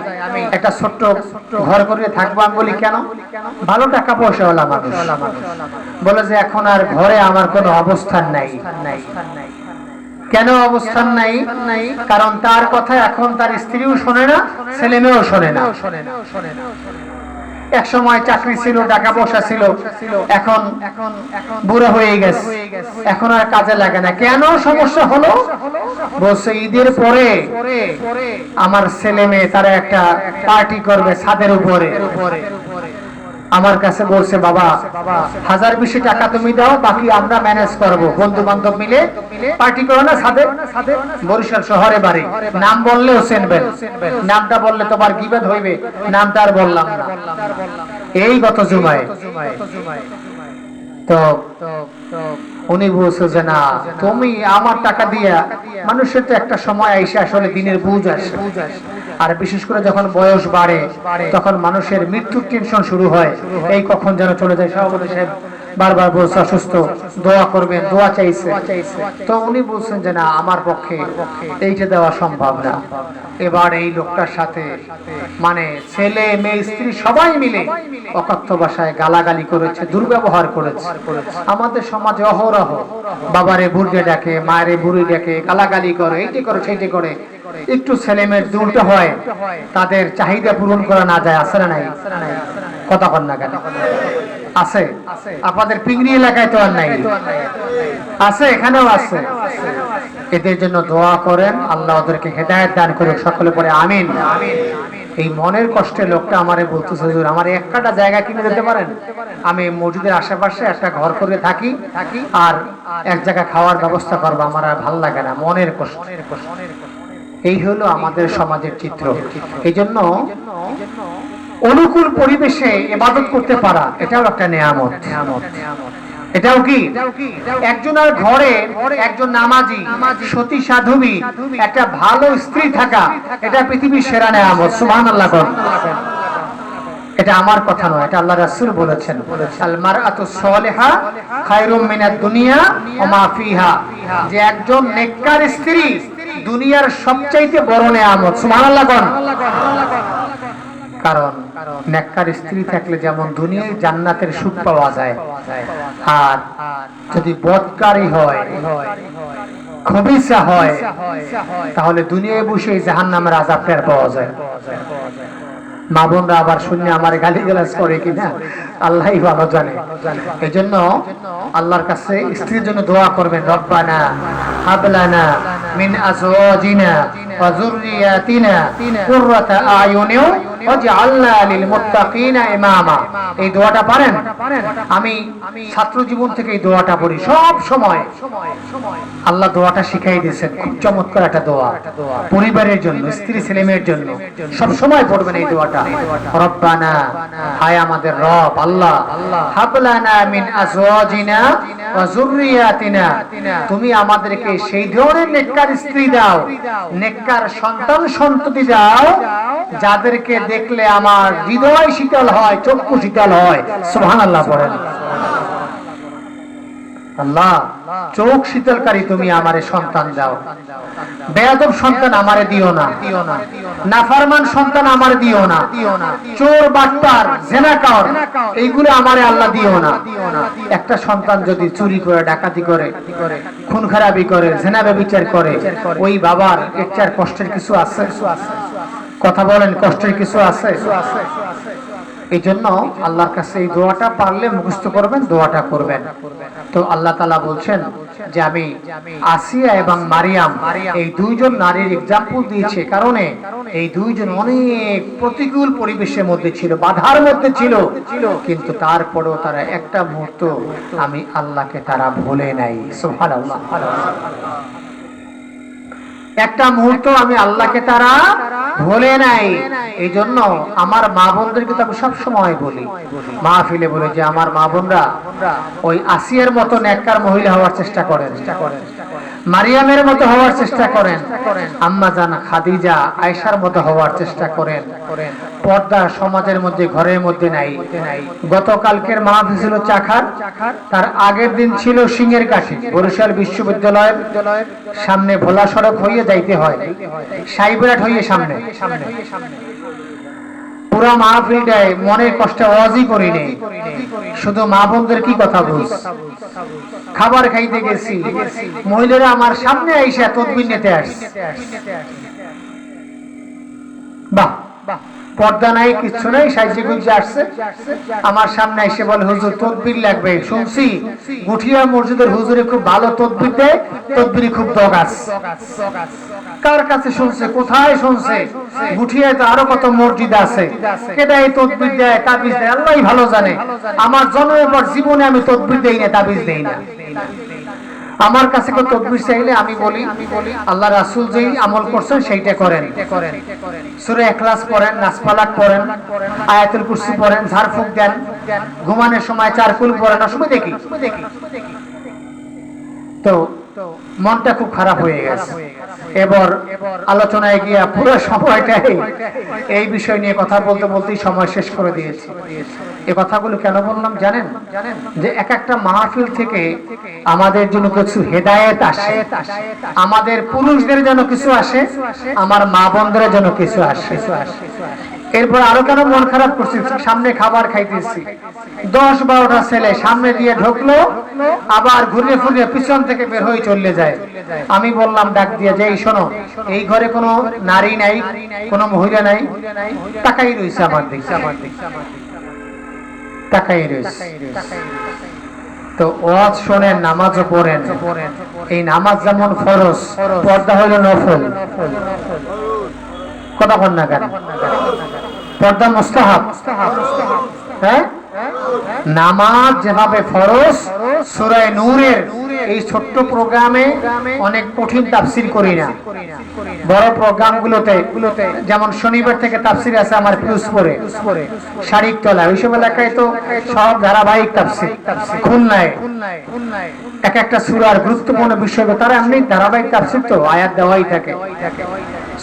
Speaker 2: একটা ছোট্ট ঘর করে থাকবো। আমি বলি কেন? ভালো টাকা পয়সা ওলা মানুষ, বলে যে এখন আর ঘরে আমার কোনো অবস্থান নাই। কেন অবস্থান নাই? কারণ তার কথা এখন তার স্ত্রীও শোনে না, ছেলে মেয়েও শোনে না। এক সময় চাকরি ছিল, টাকা পয়সা ছিল, এখন বুড়ো হয়ে গেছে, এখন আর কাজে লাগে না। কেন সমস্যা হলো? বলছে ঈদের পরে আমার ছেলে মেয়ে তারা একটা পার্টি করবে ছাদের উপরে। আমার কাছে বলছে বাবা 1020 টাকা তুমি দাও, বাকি আমরা ম্যানেজ করব, বন্ধু বান্ধব মিলে পার্টি করো না ছাদে। বরিশাল শহরে বাড়ি, নাম বললেও চিনবেন, নামটা বললে তোমার গীবত হইবে, নামটা আর বললাম না। এই গত জুমায় তো উনি বলছে যে না, তুমি আমার টাকা দিয়া, মানুষের তো একটা সময় আইসে আসলে দিনের বুঝ আসে, আর বিশেষ করে যখন বয়স বাড়ে তখন মানুষের মৃত্যুর টেনশন শুরু হয়, এই কখন যেন চলে যায়। সভাপতি সাহেব বারবার বলছে অসুস্থ, দোয়া করবেন, দোয়া চাইছে। তো উনি বলছেন যে না, আমার পক্ষে এইটা দেওয়া সম্ভব না। এবার এই লোকটার সাথে মানে ছেলে মেয়ে স্ত্রী সবাই মিলে অকথ্য ভাষায় গালাগালি করেছে, দুর্ব্যবহার করেছে। আমাদের সমাজে অহরহ বাবারে বুড়িয়ে ডাকে, মায়েরে বুড়ি ডাকে, গালাগালি করে, এইটি করে সেইটি করে। একটু ছেলে মেয়ের দুলটা হয়, তাদের চাহিদা পূরণ করা না যায়। আছে না নাই? কথা কন না কেন? আছে। আপনাদের পিংড়ি এলাকায় তো আর নাই, আছে, এখানেও আছে। এদের জন্য দোয়া করেন, আল্লাহ ওদেরকে হেদায়েত দান করুক। সকলে পড়ে আমিন। এই মনের কষ্টে লোকটা আমারে বলতেছে হুজুর, আমার একটা জায়গা কিনে দিতে পারেন? আমি মসজিদের আশেপাশে একটা ঘর করে থাকি, আর এক জায়গা খাওয়ার ব্যবস্থা করবো, আমার আর ভালো লাগে না, মনের কষ্ট। এই হলো আমাদের সমাজের চিত্র। এই জন্য অনুকূল পরিবেশে ইবাদত করতে পারা, এটাও একটা নেয়ামত। এটাও কি? একজনের ঘরে একজন নামাজি, সতী সাধবী, একটা ভালো স্ত্রী থাকা, এটা পৃথিবীর সেরা নেয়ামত। সুবহানাল্লাহ। এটা আমার কথা নয়, এটা আল্লাহ রাসূল বলেছেন, আল মারআতু সালিহা খায়রুম মিনাদ দুনিয়া ওয়া মা ফিহা। যে একজন নেককার স্ত্রী দুনিয়ার সবচাইতে বড় নেয়ামত। সুবহানাল্লাহ। কারণ নেককার স্ত্রী থাকলে যেমন দুনিয়ায় জান্নাতের সুখ পাওয়া যায়, আর যদি বদকারী হয়, খবিসা হয়, তাহলে দুনিয়ায় বসে জাহান্নামের আযাব টের পাওয়া যায়। মা বোনরা আবার শূন্য আমার গালিগালাজ করে কিনা আল্লাহই ভালো জানে। এই জন্য আল্লাহর কাছে স্ত্রীর জন্য দোয়া করবেন, রব্বানা হাবলানা মিন আজওয়াজিনা ওয়া যুররিয়াতিনা কুররাতা আয়ুনিন ওয়াজআলনা লিল মুত্তাকিনা ইমামা। এই দোয়াটা পারেন? আমি ছাত্র জীবন থেকে এই দোয়াটা পড়ি সব সময়। আল্লাহ দোয়াটা শিখাই দিয়েছেন, খুব চমৎকার একটা দোয়া, পরিবারের জন্য, স্ত্রী ছেলেমেয়ের জন্য সব সময় পড়বেন এই দোয়াটা। রব্বানা, হায় আমাদের রব আল্লাহ, হাবলানা মিন আজওয়াজিনা ওয়া যুররিয়াতিনা, তুমি আমাদেরকে সেই ধরনের নেককার স্ত্রী দাও, নেককার সন্তান সন্ততি দাও যাদেরকে দেখলে আমার হৃদয় শীতল হয়, চক্ষু শীতল হয়। সুবহানাল্লাহ পড়েন। আল্লাহ, চোখ শীতলকারী তুমি আমারে সন্তান দাও, বেয়াদব সন্তান আমারে দিও না, নাফরমান সন্তান আমারে দিও না, চোর বাটপার জেনাকার এইগুলো আমারে আল্লাহ দিও না। একটা সন্তান যদি চুরি করে, ডাকাতি করে, খুন খারাপি করে, জেনা ব্যভিচার করে, ওই বাবার এর চেয়ে কষ্টের কিছু আছে? কথা বলেন, কষ্টের কিছু আছে? এই জন্য আল্লাহর কাছে এই দোয়াটা পারলে মুখস্থ করবেন, দোয়াটা করবেন। তো আল্লাহ তাআলা বলছেন যে আমি আসিয়া এবং মারিয়াম এই দুইজন নারীর এক্সাম্পল দিয়েছে, কারণে এই দুইজন অনেক প্রতিকূল পরিবেশের মধ্যে ছিল, বাধার মধ্যে ছিল, কিন্তু তারপরেও তারা একটা মুহূর্ত আমি আল্লাহকে তারা ভুলে নাই। সুবহানাল্লাহ। একটা মুহূর্ত আমি আল্লাহকে তারা ভুলে নাই। এই জন্য আমার মা বোনদেরকে তো আমি সবসময় বলি, মাহফিলে বলে যে আমার মা বোনরা ওই আসিয়ার মতো নেককার মহিলা হওয়ার চেষ্টা করেন, মারিয়ামের মতো হওয়ার চেষ্টা করেন, আম্মা জান খাদিজা আয়েশার মতো হওয়ার চেষ্টা করেন। পর্দা সমাজের মধ্যে, ঘরের মধ্যে নাই। গতকালকের মাহফিল ছিল চাখার, তার আগের দিন ছিল সিংহের কাছে, বরিশাল বিশ্ববিদ্যালয়ের সামনে ভোলা সড়ক হয়ে যাইতে হয়, সাইবরাট হয়ে সামনে। পুরা মাহফিলটায় মনের কষ্টে ওয়াজই করি নেই, শুধু মা বোনদের কি কথা বল। খাবার খাইতে গেছি, মহিলারা আমার সামনে আইসা তদবির নিতে আসছে। বাহ, পর্দা নাই, কিচ্ছু নাই, সাইজে গুজে আসছে, আমার সামনে এসে বলে হুজুর তদবির লাগবে, শুনছি গুঠিয়া মসজিদের হুজুরে খুব ভালো তদবির দেয়, তদবিরে খুব দগাস। কার কাছে শুনছে, কোথায় শুনছে? গুঠিয়ায় তো আরো কত মসজিদ আছে, কেটাই তদবির দেয়, তাবিজ দেয়, আল্লাহই ভালো জানে। আমার জন্মের পর জীবনে আমি তদবির দেই না, তাবিজ দেই না। আমার কাছে কেউ তদবির চাইলে আমি বলি আল্লাহ রাসূল যেই আমল করছেন সেইটা করেন। সূরা ইখলাস পড়েন, নাস ফালাক পড়েন, আয়াতুল কুরসি পড়েন, ঝাড়ফুঁক দেন, ঘুমানোর সময় চারকুল পড়েন, অসুবিধা দেখি। তো মনটা খুব খারাপ হয়ে গেছে। এবার আলোচনায় গিয়া পুরো সময়টাই এই বিষয় নিয়ে কথা বলতে বলতেই সময় শেষ করে দিয়েছি। এই কথাগুলো কেন বললাম জানেন? যে এক একটা মাহফিল থেকে আমাদের জন্য কিছু হেদায়েত আসে, আমাদের পুরুষদের জন্য কিছু আসে, আমার মা বোনদের জন্য কিছু আসে। এরপর আরো কেন মন খারাপ করছি, সামনে খাবার খাইতেছি, 10-12টা ছেলে সামনে দিয়ে ঢুকলো, আবার ঘুরে ফুরিয়ে পিছন থেকে বের হয়ে চলে যায়। আমি বললাম ডাক দিয়ে যে এই শোনো, এই ঘরে কোনো নারী নাই, কোনো মহিলা নাই, তাকাই রয়েছে আমার দিকে, তাকাই রয়েছে। তো ওয়াজ শোনেন, নামাজও পড়েন। এই নামাজ যেমন ফরজ, পর্দা হইল নফল। কথা বল না কেন? পর্দা মুস্তাহাব। হ্যাঁ, নামাজ যেভাবে ফরজ, সূরা নূরের এই ছোট্ট প্রোগ্রামে অনেক কঠিন তাফসীর করি না, বড় প্রোগ্রামগুলোতে যেমন শনিবার থেকে তাফসীর আছে আমার পিউসপুরে, শারিকতলা, ওইসব এলাকায় তো সব ধারাবাহিক তাফসীর। খুলনায় এক একটা সূরার গুরুত্বপূর্ণ বিষয় তারা এমনি ধারাবাহিক তাফসীর, তো আয়াত দেওয়াই থাকে।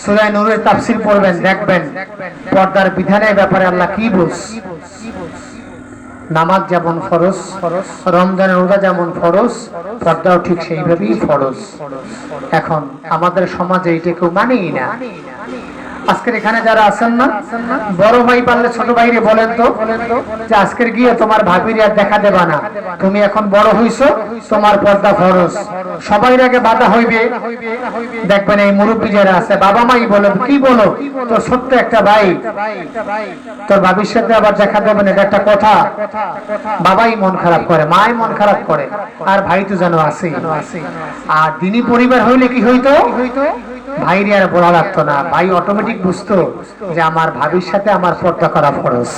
Speaker 2: সূরা নূরের তাফসীর পড়বেন, দেখবেন পর্দার বিধানের ব্যাপারে আল্লাহ কি বলছে। নামাজ যেমন ফরজ, রমজানের রোজা যেমন ফরজ, পর্দাও ঠিক সেইভাবেই ফরজ। এখন আমাদের সমাজে এইটা কেউ মানেই না। আজকের এখানে যারা আছেন না, বড় ভাই পারলে ছোট ভাইরে বলেন তো যে আজকের গিয়ে তোমার ভাবির আর দেখা দেবা না, তুমি এখন বড় হইছো, তোমার পর্দা ফরজ। সবাই আগে বাধা হইবে। দেখবেন এই মুরব্বী যারা আছে বাবা মাই বলে কি বলো, তোর ছোট্ট একটা ভাই, তোর ভাবির সাথে আবার দেখা দেবে না, এটা একটা কথা। বাবাই মন খারাপ করে, মাই মন খারাপ করে, আর ভাই তো যেন আছে। আর দিনী পরিবার হইলে কি হইতো, ভাইরে আর বলা লাগতো না, ভাই অটোমেটিক বুঝতো যে আমার ভাবির সাথে আমার পর্দা করা ফরজ,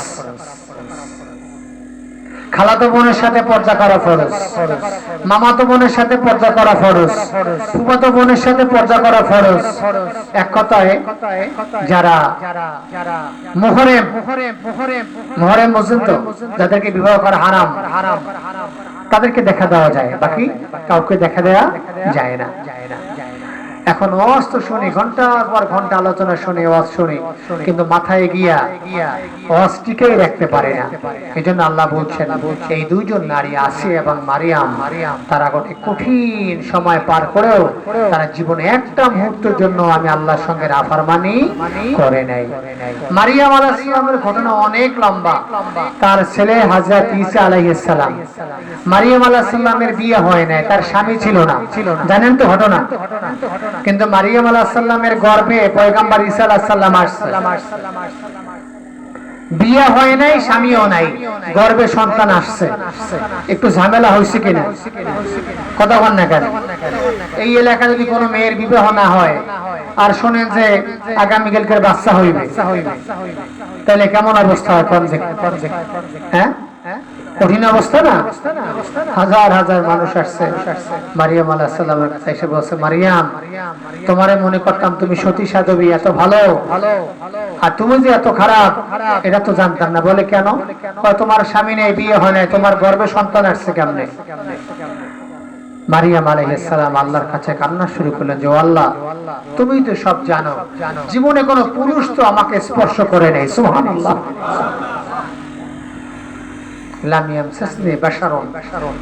Speaker 2: খালাতো বোনের সাথে পর্দা করা ফরজ, মামাতো বোনের সাথে পর্দা করা ফরজ, ফুফাতো বোনের সাথে পর্দা করা ফরজ। এক কথায় যারা মুহররম মুহররম বুঝেন তো, যাদেরকে বিবাহ করা হারাম, তাদেরকে দেখা দেওয়া যায়, বাকি কাউকে দেখা দেওয়া যায় না। এখন ওয়াজ তো শুনি, ঘন্টার পর ঘন্টা আলোচনা শুনি, ওয়াজ শুনি, কিন্তু মাথায় গিয়া ওয়াজ টিকেই রাখতে পারে না। এই জন্য আল্লাহ বলছেন এই দুইজন নারী আসিয়া এবং মারিয়াম, তারা গোটে কঠিন সময় পার করেও তারা জীবনে একটা মুহূর্তের জন্য আমি আল্লাহর সঙ্গে নাফরমানি করে নাই। মারিয়াম আলাইহিস সালামের ঘটনা অনেক লম্বা। তার ছেলে হযরত ঈসা আলাইহিস সালাম, মারিয়াম আলাইহিস সালামের বিয়ে হয় নাই, তার স্বামী ছিল না, জানেন তো ঘটনা। কিন্তু মারিয়াম আলাইহিস সালামের গর্ভে পয়গম্বর ঈসা আলাইহিস সালাম আসছে। বিয়ে হয় নাই, স্বামীও নাই, গর্ভে সন্তান আসছে। একটু ঝামেলা হয়েছে কিনা, কথা বল না কেন? এই এলাকায় যদি কোনো মেয়ের বিবাহ না হয় আর শোনেন যে আগামীকালকের বাচ্চা হইবে, তাহলে কেমন অবস্থা হয়? হ্যাঁ, কঠিন অবস্থা না? হাজার হাজার মানুষ আসছে মারিয়াম আলাইহিস সালামের কাছে, এসে বলছে, মারিয়াম, তোমারে মনে করতাম তুমি সতী সাধবী, এত ভালো, আর তুমি যে এত খারাপ এটা তো জানতাম না। বলে কেন? তোমার স্বামী নেই, বিয়ে হয় নাই, তোমার গর্ভে সন্তান আসছে কেমনে? মারিয়াম আলাইহিস সালাম আল্লাহর কাছে কান্না শুরু করলেন যে আল্লাহ, তুমি তো সব জানো, জীবনে কোনো পুরুষ তো আমাকে স্পর্শ করে নাই। সুবহানাল্লাহ।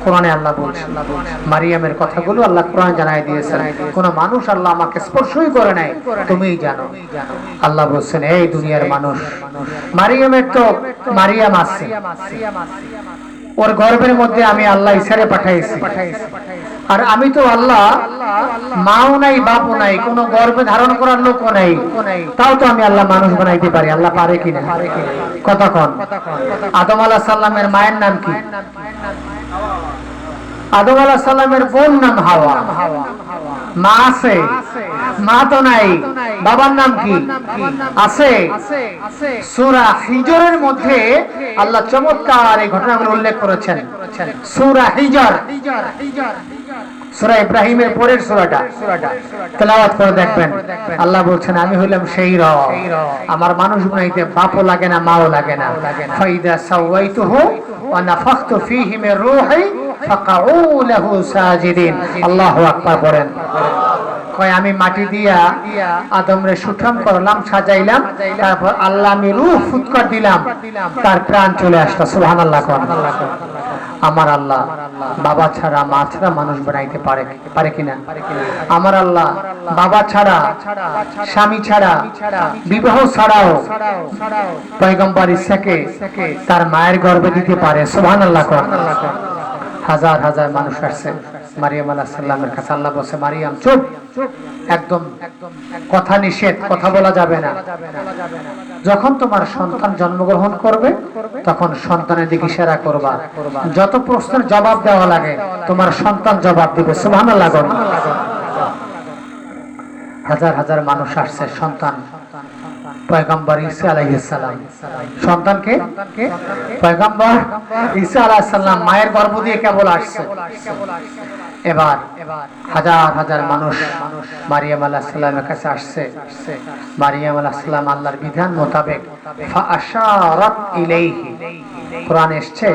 Speaker 2: কোরআনে আল্লাহ বলছেন, মারিয়ামের কথাগুলো আল্লাহ কোরআন জানাই দিয়েছেন, কোন মানুষ আল্লাহ আমাকে স্পর্শই করে নাই, তুমিই জানো। আল্লাহ বলছেন, এই দুনিয়ার মানুষ, মারিয়ামের তো মারিয়াম আছে, ওর গর্ভের মধ্যে আমি আল্লাহ ঈসারে পাঠাইছি, আর আমি তো আল্লাহ মাও নাই, বাপও নাই, কোন গর্ভে ধারণ করার লোকও নাই, তাও তো আমি আল্লাহ মানুষ বানাইতে পারি। আল্লাহ পারে কিনা? কতক্ষণ? আদম আলাইহিস সালামের মায়ের নাম কি? আদম আলাইহিস সালামের বোন নাম হাওয়া। মা আছে? মা তো নাই। বাবার নাম কি? আছে। সূরা হিজরের মধ্যে আল্লাহ চমৎকার এই ঘটনাগুলো উল্লেখ করেছেন। সূরা হিজর, সূরা ইব্রাহিমের পরের সূরাটা, তেলাওয়াত করে দেখবেন। আল্লাহ বলছেন, আমি হইলাম সেই রব, আমার মানুষ বানাইতে বাপও লাগে না, মাও লাগে না। ফাইদা সাওয়াইতুহু ওয়া নাফাখতু ফীহি মির রূহি ফাকাউ লাহু সাজিদিন। আল্লাহু আকবার বলেন। কয় আমি মাটি দিয়া আদমরে সুঠাম করলাম, সাজাইলাম, তারপর আল্লাহ আমি রূহ ফুৎকার দিলাম, তার প্রাণ চলে আসলো। সুবহানাল্লাহ। আমার আল্লাহ বাবা ছাড়া মা ছাড়া মানুষ বানাইতে পারে কিনা? আমার আল্লাহ বাবা ছাড়া, স্বামী ছাড়া, বিবাহ ছাড়াও পয়গম্বর ঈসাকে তার মায়ের গর্ভে দিতে পারে। সুবহানাল্লাহ। হাজার হাজার মানুষ আসছে মারিয়াম আলাইহিস সালামের কাছে। আল্লাহ বলছে, মারিয়াম চুপ, একদম কথা নিষেধ, কথা বলা যাবে না। যখন তোমার সন্তান জন্মগ্রহণ করবে তখন সন্তানের দিকে ইশারা করবা, যত প্রশ্নের জবাব দেওয়া লাগে তোমার সন্তান জবাব দিবে। সুবহানাল্লাহ। হাজার হাজার মানুষ আসছে, সন্তান পয়গম্বর ঈসা আলাইহিস সালাম। সন্তানকে পয়গম্বর ঈসা আলাইহিস সালাম মায়ের গর্ভ দিয়ে কেবল আসছে। এবার হাজার হাজার মানুষ মারিয়াম আলাইহিস সালামের কাছে আসছে। মারিয়াম আলাইহিস সালাম আল্লাহর বিধান মোতাবেক ফাআশারাত ইলাইহি, কোরআন এসেছে,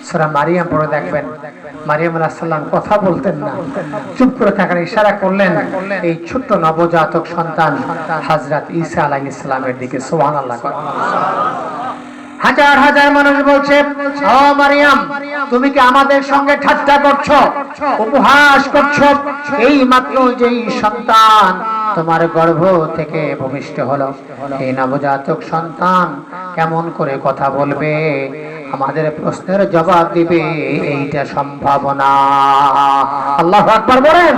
Speaker 2: সূরা মারিয়াম পড়ে দেখবেন। মারিয়াম আলাইহিস সালাম কথা বলতেন না, চুপ করে থাকার ইশারা করলেন এই ছোট্ট নবজাতক সন্তান হযরত ঈসা আলাইহিস সালামের দিকে। সুবহানাল্লাহ। হাজার হাজার মানুষ বলছে, ও মারিয়াম, তুমি কি আমাদের সঙ্গে ঠাট্টা করছো, উপহাস করছো? এই মাত্র যেই সন্তান তোমার গর্ভ থেকে ভূমিষ্ঠ হলো। এই নবজাতক সন্তান কেমন করে কথা বলবে, আমাদের প্রশ্নের জবাব দিবে, এইটা সম্ভাবনা। আল্লাহু আকবার বলেন,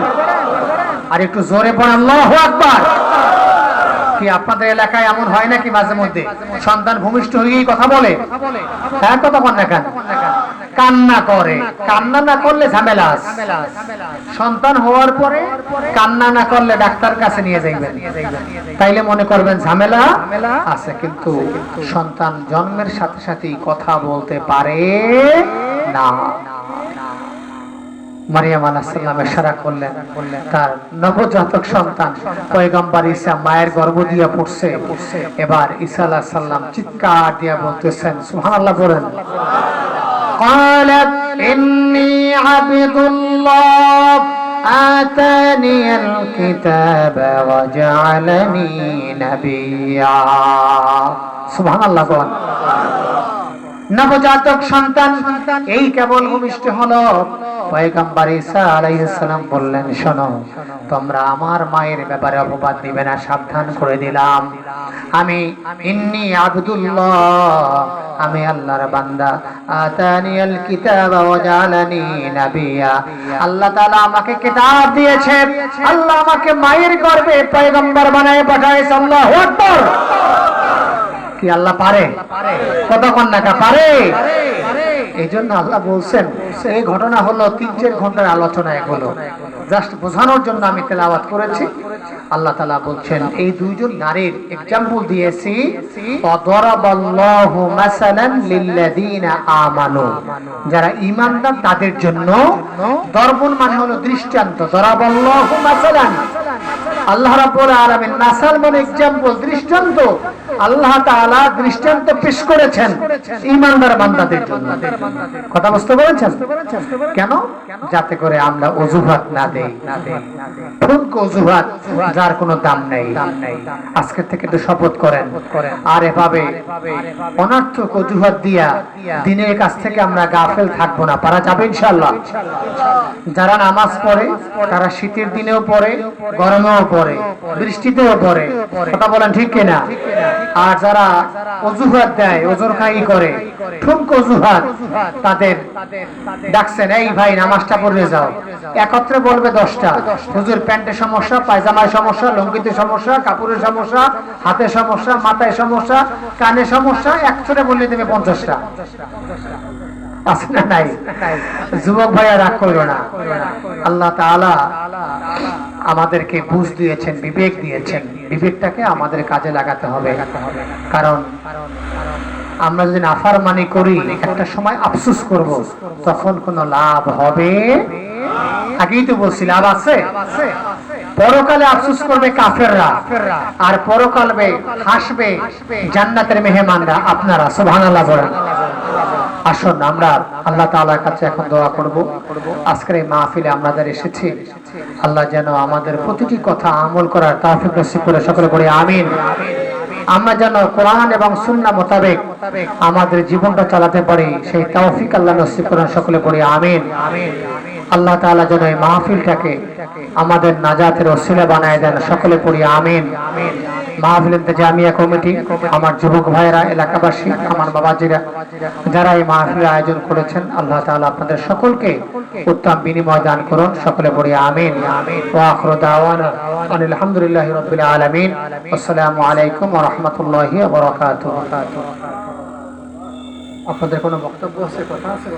Speaker 2: আর একটু জোরে পড়েন আল্লাহু আকবার। কি আপনাদের এলাকায় এমন হয় নাকি মাঝে মধ্যে সন্তান ভূমিষ্ঠ হয়েই কথা বলে? হ্যাঁ, কথা বল না কেন? কান্না করে। কান্না না করলে ঝামেলা আছে। সন্তান হওয়ার পরে কান্না না করলে ডাক্তার কাছে নিয়ে যাইবেন, তাইলে মনে করবেন ঝামেলা আছে। কিন্তু সন্তান জন্মের সাথে সাথেই কথা বলতে পারে না। মারিয়াম আলাইহিস সালাম ইশারা করলেন, তার নবজাতক সন্তান পয়গম্বর ঈসা মায়ের গর্ভ দিয়ে পড়ছে। এবার ঈসা আলাইহিস সালাম চিৎকার দিয়ে বলতেছেন, সুবহানাল্লাহ বলেন, قالت إني عبد الله آتاني الكتاب وجعلني نبيا। সুবহানাল্লাহ বলেন। নবজাতক সন্তান এই কেবল ভূমিষ্ঠ হলো। পয়গম্বর ঈসা আলাইহিস সালাম বললেন, শোনো, তোমরা আমার মায়ের ব্যাপারে অপবাদ দিবে না, সাবধান করে দিলাম। আমি ইন্নী আবদুল্লাহ, আমি আল্লাহর বান্দা। আতানিয়াল কিতাব ওয়া জাআলানি নাবিয়্যা, আল্লাহ তাআলা আমাকে কিতাব দিয়েছে, আল্লাহ আমাকে মায়ের গর্ভে পয়গম্বর বানায় পাঠাইছে। আল্লাহু আকবার। কি আল্লাহ পারে? কতক্ষণ নাকা পারে? এই জন্য আল্লাহ বলছেন, এই ঘটনা হলো 3-4 ঘন্টার আলোচনা, এগুলো জাস্ট বোঝানোর জন্য আমি তেলাওয়াত করেছি। আল্লাহ তাআলা বলছেন, এই দুইজন নারীর এক্সাম্পল দিয়েছি। ওয়াদরাবাল্লাহু মাসালান লিল্লাযিনা আমানু, যারা ঈমানদার তাদের জন্য। দরবন মানে হলো দৃষ্টান্ত। দরাবাল্লাহু মাসালান, আল্লাহ রাব্বুল আলামিন, মাসাল মানে এক্সাম্পল, দৃষ্টান্ত। আল্লাহ তাআলা দৃষ্টান্ত পেশ করেছেন ঈমানদার বান্দাদের জন্য। কথা বুঝতে পেরেছেন? কেন? যাতে করে আমরা অজুহাত না দেই, ঠুনকো অজুহাত যার কোনো দাম নেই। আজকে থেকে তো শপথ করেন, আর এভাবে অনর্থক অজুহাত দিয়া দিনের কাছ থেকে আমরা গাফেল থাকবো না। পারা যাবে ইনশাআল্লাহ। যারা নামাজ পড়ে তারা শীতের দিনেও পড়ে, গরমেও পড়ে, বৃষ্টিতেও পড়ে। কথা বলেন ঠিক কিনা? আর যারা অজুহাত দেয়, ওজোর খাই করে, ঠুনকো অজুহাত, তাদের ডাকছেন, এই ভাই নামাজটা পড়ে যাও। একত্রে বলবে 10টা। হুজুর প্যান্টের সমস্যা, পায়জামায় সমস্যা, লুঙ্গিতে সমস্যা, কাপড়ের সমস্যা, হাতে সমস্যা, মাথায় সমস্যা, কানে সমস্যা, একসাথে বলে দেবে 50টা। আছে না নাই? যুবক ভাইয়া রাগ করবে না। আল্লাহ তাআলা আমাদেরকে বুঝ দিয়েছেন, বিবেক দিয়েছেন। বিবেকটাকে আমাদের কাজে লাগাতে হবে। কারণ আমরা যদি নাফরমানি করি, একটা সময় আফসোস করব, তখন কোনো লাভ হবে। আগেই তো বলছি, লাভ আছে। পরকালে আফসোস করবে কাফেররা, আর পরকালে হাসবে জান্নাতের মেহমানরা, আপনারা। সুবহানাল্লাহ বলেন। আসুন আমরা আল্লাহ তাআলার কাছে এখন দোয়া করব। আজকের এই মাহফিলে আমরা যারা এসেছি, আল্লাহ যেন আমাদের প্রতিটি কথা আমল করার তৌফিক নসিব করে, সকলে বলি আমিন। আমরা যেন কোরআন এবং সুন্নাহ মোতাবেক আমাদের জীবনটা চালাতে পারি, সেই তৌফিক আল্লাহ নসিব করেন, সকলে বলি আমিন। আল্লাহ তাআলা যেন এই মাহফিলটাকে আমাদের নাজাতের ওসিলা বানায় দেন, সকলে পড়ি আমিন। মাহফিল ইন্তেজামিয়া কমিটি, আমার যুবক ভাইয়েরা, এলাকাবাসী, আমার বাবাজিরা, যারা এই মাহফিলের আয়োজন করেছেন, আল্লাহ তাআলা আপনাদের সকলকে উত্তম বিনিময় দান করুন, সকলে পড়ি আমিন। ওয়া আখিরু দাওয়ানা আলহামদুলিল্লাহি রাব্বিল আলামিন। আসসালামু আলাইকুম ওয়া রাহমাতুল্লাহি ওয়া বারাকাতুহু। আপনাদের কোনো বক্তব্য আছে, কথা আছে?